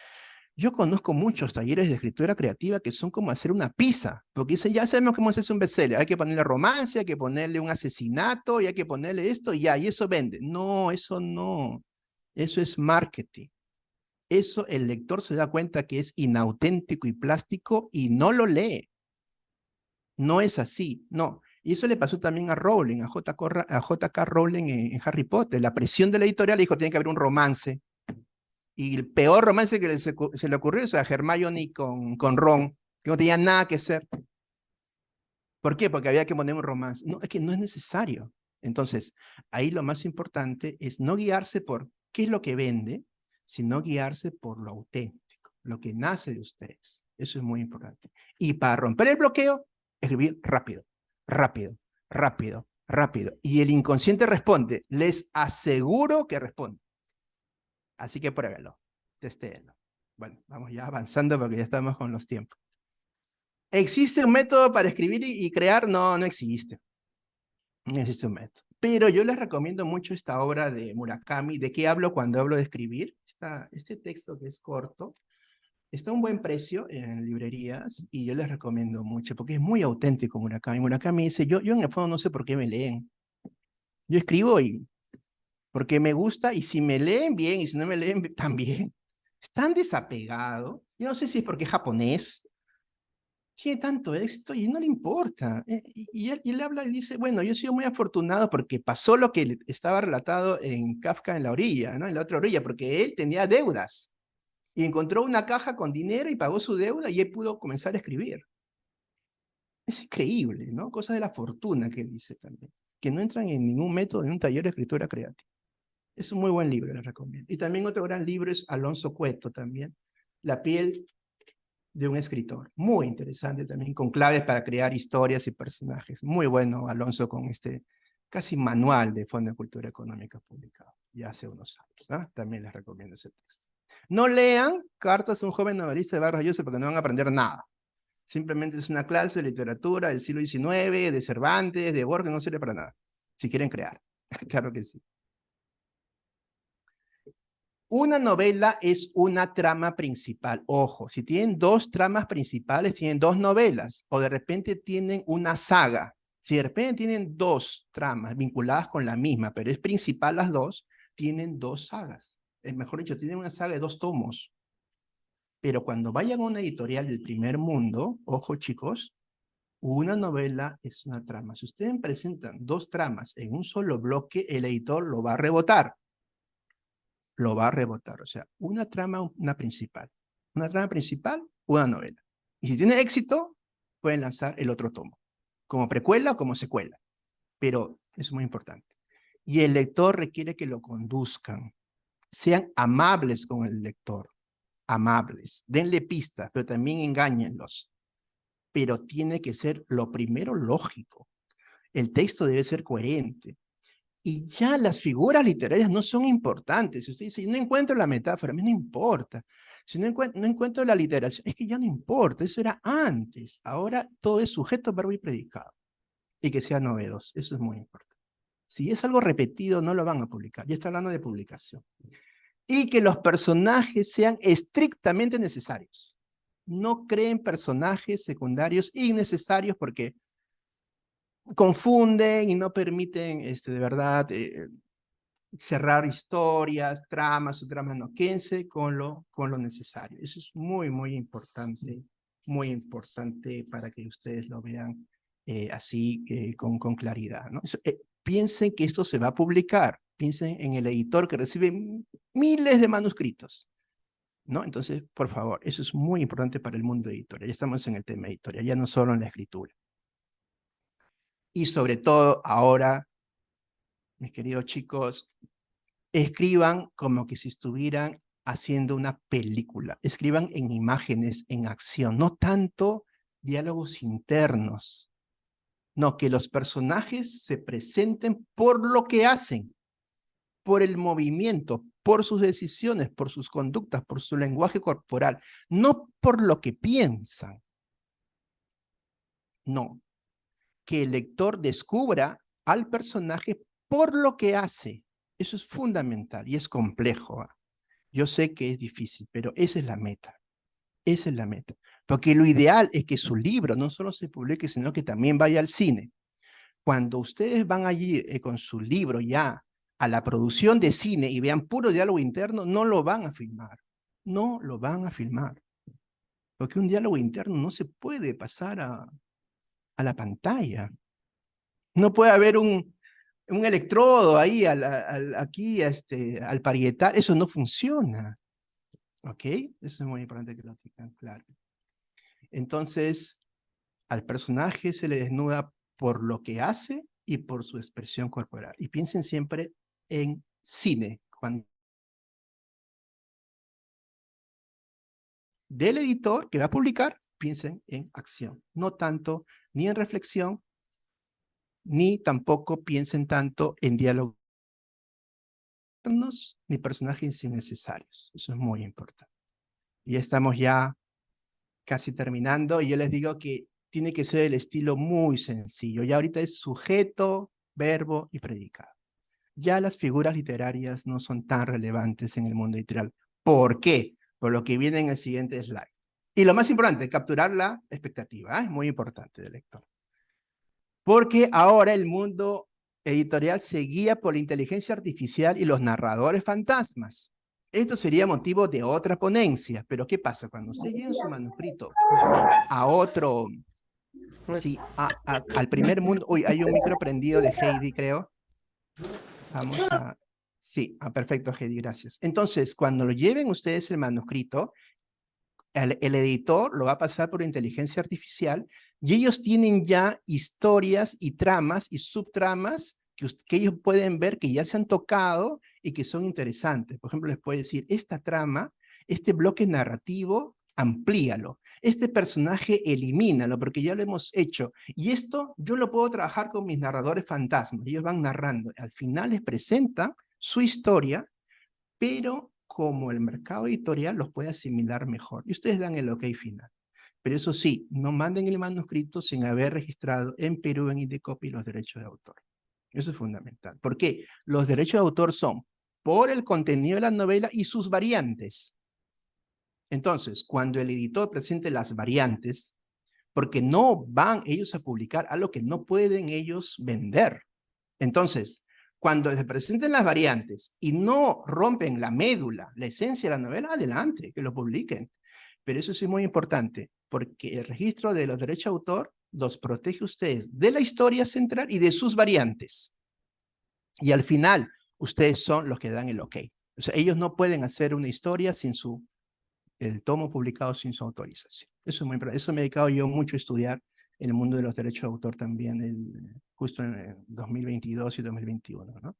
Yo conozco muchos talleres de escritura creativa que son como hacer una pizza, porque dicen, ya sabemos cómo hacerse un bestseller, hay que ponerle romance, hay que ponerle un asesinato, y hay que ponerle esto, y ya, y eso vende. No, eso no. Eso es marketing. Eso el lector se da cuenta que es inauténtico y plástico y no lo lee. No es así, no. Y eso le pasó también a Rowling, a J.K. Rowling en Harry Potter. La presión de la editorial dijo, tiene que haber un romance. Y el peor romance que se le ocurrió es a Hermione con Ron, que no tenía nada que hacer. ¿Por qué? Porque había que poner un romance. No, es que no es necesario. Entonces, ahí lo más importante es no guiarse por qué es lo que vende, sino guiarse por lo auténtico, lo que nace de ustedes. Eso es muy importante. Y para romper el bloqueo, escribir rápido, rápido, rápido, rápido. Y el inconsciente responde. Les aseguro que responde. Así que pruébelo, testéenlo. Bueno, vamos ya avanzando porque ya estamos con los tiempos. ¿Existe un método para escribir y crear? No, no existe. No existe un método. Pero yo les recomiendo mucho esta obra de Murakami. ¿De qué hablo cuando hablo de escribir? Este texto que es corto, está a un buen precio en librerías y yo les recomiendo mucho porque es muy auténtico Murakami. Murakami dice, yo en el fondo no sé por qué me leen. Yo escribo y porque me gusta y si me leen bien y si no me leen también. Es tan desapegado. Yo no sé si es porque es japonés, tiene tanto éxito y no le importa. Y él habla y dice, bueno, yo he sido muy afortunado porque pasó lo que estaba relatado en Kafka en la orilla, ¿no? En la otra orilla, porque él tenía deudas y encontró una caja con dinero y pagó su deuda y él pudo comenzar a escribir. Es increíble, ¿no? Cosas de la fortuna que él dice también, que no entran en ningún método en un taller de escritura creativa. Es un muy buen libro, les recomiendo. Y también otro gran libro es Alonso Cueto también, La piel de un escritor. Muy interesante también, con claves para crear historias y personajes. Muy bueno, Alonso, con este casi manual de Fondo de Cultura Económica publicado ya hace unos años. ¿Ah? También les recomiendo ese texto. No lean Cartas a un joven novelista de Vargas Llosa porque no van a aprender nada. Simplemente es una clase de literatura del siglo XIX, de Cervantes, de Borges, no sirve para nada. Si quieren crear. Claro que sí. Una novela es una trama principal. Ojo, si tienen dos tramas principales, tienen dos novelas, o de repente tienen una saga. Si de repente tienen dos tramas vinculadas con la misma, pero es principal las dos, tienen dos sagas. Mejor dicho, tienen una saga de dos tomos. Pero cuando vayan a una editorial del primer mundo, ojo chicos, una novela es una trama. Si ustedes presentan dos tramas en un solo bloque, el editor lo va a rebotar. Lo va a rebotar. O sea, una trama, una principal. Una trama principal, una novela. Y si tiene éxito, pueden lanzar el otro tomo, como precuela o como secuela, pero es muy importante. Y el lector requiere que lo conduzcan, sean amables con el lector, amables, denle pistas, pero también engáñenlos, pero tiene que ser lo primero lógico, el texto debe ser coherente, y ya las figuras literarias no son importantes. Si usted dice, no encuentro la metáfora, a mí no importa. Si no encuentro la literación, es que ya no importa, eso era antes. Ahora todo es sujeto, verbo y predicado. Y que sea novedoso, eso es muy importante. Si es algo repetido, no lo van a publicar. Ya está hablando de publicación. Y que los personajes sean estrictamente necesarios. No creen personajes secundarios innecesarios porque confunden y no permiten, de verdad, cerrar historias, tramas o tramas no. Quédense con lo necesario. Eso es muy importante para que ustedes lo vean así con claridad, ¿no? Eso, piensen que esto se va a publicar, piensen en el editor que recibe miles de manuscritos, ¿no? Entonces, por favor, eso es muy importante para el mundo editorial. Ya estamos en el tema editorial, ya no solo en la escritura. Y sobre todo ahora, mis queridos chicos, escriban como que si estuvieran haciendo una película. Escriban en imágenes, en acción, no tanto diálogos internos. No, que los personajes se presenten por lo que hacen, por el movimiento, por sus decisiones, por sus conductas, por su lenguaje corporal, no por lo que piensan. No, que el lector descubra al personaje por lo que hace. Eso es fundamental y es complejo. Yo sé que es difícil, pero esa es la meta. Esa es la meta. Porque lo ideal es que su libro no solo se publique, sino que también vaya al cine. Cuando ustedes van allí con su libro ya a la producción de cine y vean puro diálogo interno, no lo van a filmar. No lo van a filmar. Porque un diálogo interno no se puede pasar a la pantalla. No puede haber un electrodo ahí, aquí, al parietal. Eso no funciona. ¿Ok? Eso es muy importante que lo tengan claro. Entonces, al personaje se le desnuda por lo que hace y por su expresión corporal. Y piensen siempre en cine. Cuando del editor que va a publicar, piensen en acción. No tanto ni en reflexión, ni tampoco piensen tanto en diálogos ni personajes innecesarios. Eso es muy importante. Y estamos ya casi terminando, y yo les digo que tiene que ser el estilo muy sencillo. Ya ahorita es sujeto, verbo y predicado. Ya las figuras literarias no son tan relevantes en el mundo editorial. ¿Por qué? Por lo que viene en el siguiente slide. Y lo más importante, capturar la expectativa. Es muy importante del lector. Porque ahora el mundo editorial se guía por la inteligencia artificial y los narradores fantasmas. Esto sería motivo de otra ponencia, pero ¿qué pasa? Cuando usted llega en su manuscrito a otro, sí, al primer mundo, uy, hay un micro prendido de Heidi, creo. Vamos a, sí, perfecto, Heidi, gracias. Entonces, cuando lo lleven ustedes el manuscrito, el editor lo va a pasar por inteligencia artificial y ellos tienen ya historias y tramas y subtramas que ellos pueden ver que ya se han tocado y que son interesantes. Por ejemplo, les puede decir, esta trama, este bloque narrativo, amplíalo. Este personaje, elimínalo, porque ya lo hemos hecho. Y esto yo lo puedo trabajar con mis narradores fantasmas. Ellos van narrando. Al final les presentan su historia, pero como el mercado editorial los puede asimilar mejor. Y ustedes dan el ok final. Pero eso sí, no manden el manuscrito sin haber registrado en Perú, en Indecopy, los derechos de autor. Eso es fundamental. ¿Por qué? Los derechos de autor son por el contenido de la novela y sus variantes. Entonces, cuando el editor presente las variantes, porque no van ellos a publicar algo que no pueden ellos vender. Entonces, cuando se presenten las variantes y no rompen la médula, la esencia de la novela, adelante, que lo publiquen. Pero eso sí es muy importante, porque el registro de los derechos de autor los protege a ustedes de la historia central y de sus variantes. Y al final, ustedes son los que dan el ok. O sea, ellos no pueden hacer una historia sin el tomo publicado sin su autorización. Eso es muy importante. Eso me he dedicado yo mucho a estudiar el mundo de los derechos de autor también, justo en 2022 y 2021, ¿no?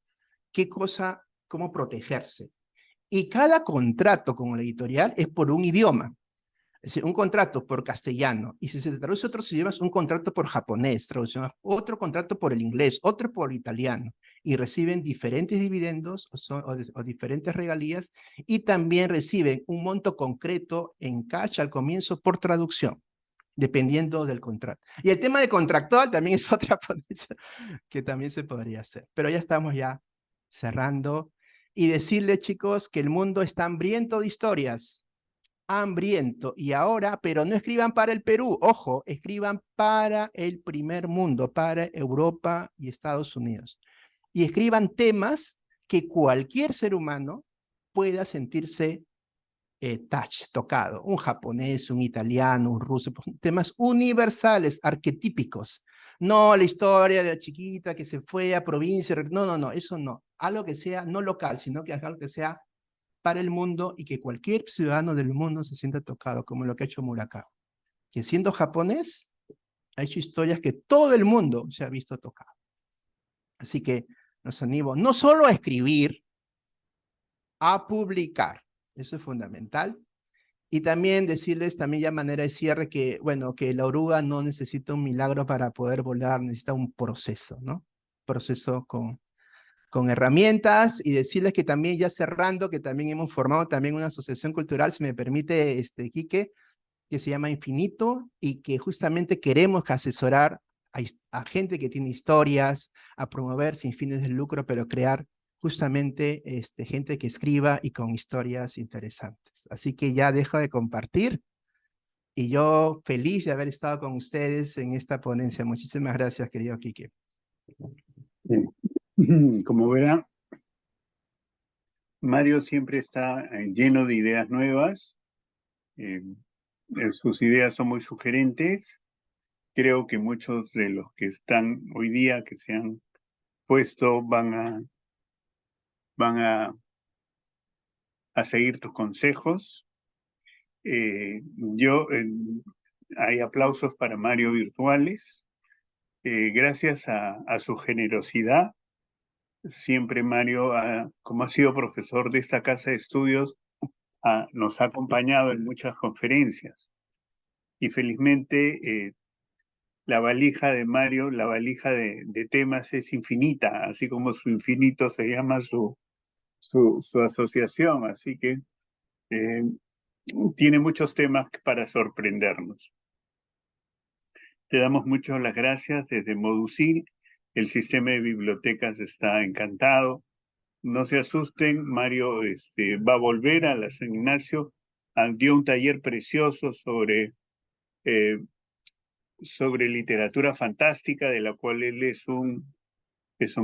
¿Qué cosa, cómo protegerse? Y cada contrato con la editorial es por un idioma. Es decir, un contrato por castellano, y si se traduce otros idiomas, un contrato por japonés, traducción, otro contrato por el inglés, otro por italiano, y reciben diferentes dividendos o diferentes regalías, y también reciben un monto concreto en cash al comienzo por traducción, dependiendo del contrato. Y el tema de contractual también es otra ponencia que también se podría hacer. Pero ya estamos ya cerrando. Y decirle, chicos, que el mundo está hambriento de historias, hambriento. Y ahora, pero no escriban para el Perú, ojo, escriban para el primer mundo, para Europa y Estados Unidos. Y escriban temas que cualquier ser humano pueda sentirse tocado. Un japonés, un italiano, un ruso, temas universales, arquetípicos. No la historia de la chiquita que se fue a provincia, no, no, no, eso no. Algo que sea no local, sino que algo que sea para el mundo y que cualquier ciudadano del mundo se sienta tocado, como lo que ha hecho Murakami, que siendo japonés ha hecho historias que todo el mundo se ha visto tocado. Así que los animo no solo a escribir, a publicar. Eso es fundamental. Y también decirles, también ya manera de cierre, que, bueno, que la oruga no necesita un milagro para poder volar, necesita un proceso, ¿no? Proceso con herramientas, y decirles que también ya cerrando, que también hemos formado también una asociación cultural, si me permite, Quique, que se llama Infinito, y que justamente queremos asesorar a gente que tiene historias, a promover sin fines de lucro, pero crear justamente gente que escriba y con historias interesantes. Así que ya dejo de compartir, y yo feliz de haber estado con ustedes en esta ponencia. Muchísimas gracias, querido Quique. Como verá, Mario siempre está lleno de ideas nuevas. Sus ideas son muy sugerentes. Creo que muchos de los que están hoy día, que se han puesto, van a seguir tus consejos. Hay aplausos para Mario virtuales. Gracias a su generosidad, siempre Mario, como ha sido profesor de esta casa de estudios, nos ha acompañado en muchas conferencias. Y felizmente la valija de Mario, la valija de temas es infinita, así como su infinito se llama su asociación. Así que tiene muchos temas para sorprendernos. Te damos muchas las gracias desde Modusil. El sistema de bibliotecas está encantado. No se asusten, Mario va a volver a la San Ignacio. Dio un taller precioso sobre literatura fantástica, de la cual él es un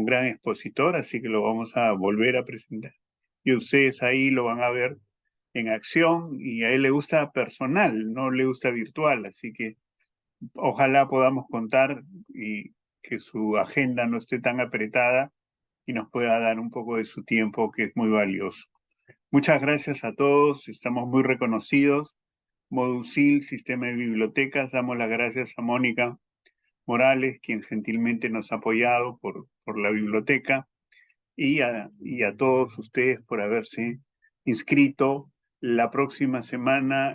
gran expositor, así que lo vamos a volver a presentar. Y ustedes ahí lo van a ver en acción, y a él le gusta personal, no le gusta virtual, así que ojalá podamos contar y que su agenda no esté tan apretada y nos pueda dar un poco de su tiempo, que es muy valioso. Muchas gracias a todos, estamos muy reconocidos. Modusil, Sistema de Bibliotecas, damos las gracias a Mónica Morales, quien gentilmente nos ha apoyado por la biblioteca, y a todos ustedes por haberse inscrito. La próxima semana,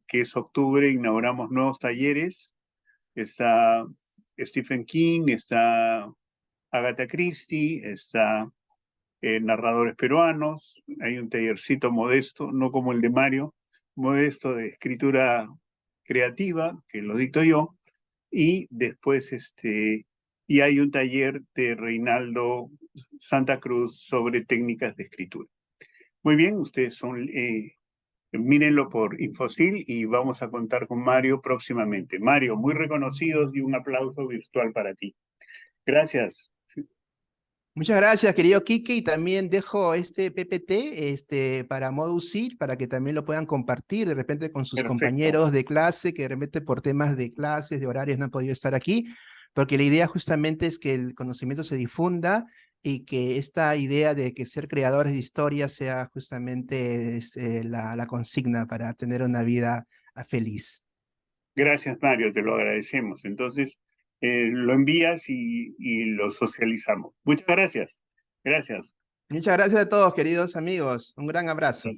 que es octubre, inauguramos nuevos talleres. Está Stephen King, está Agatha Christie, está narradores peruanos. Hay un tallercito modesto, no como el de Mario, modesto, de escritura creativa, que lo dicto yo. Y después y hay un taller de Reinaldo Santa Cruz sobre técnicas de escritura. Muy bien, ustedes mírenlo por Infosil, y vamos a contar con Mario próximamente. Mario, muy reconocidos, y un aplauso virtual para ti. Gracias. Muchas gracias, querido Quique, y también dejo este PPT para Modusil, para que también lo puedan compartir de repente con sus Perfecto. compañeros de clase, que de repente por temas de clases, de horarios, no han podido estar aquí, porque la idea justamente es que el conocimiento se difunda, y que esta idea de que ser creadores de historia sea justamente la consigna para tener una vida feliz. Gracias, Mario, te lo agradecemos. Entonces, lo envías y lo socializamos. Muchas gracias. Gracias. Muchas gracias a todos, queridos amigos. Un gran abrazo.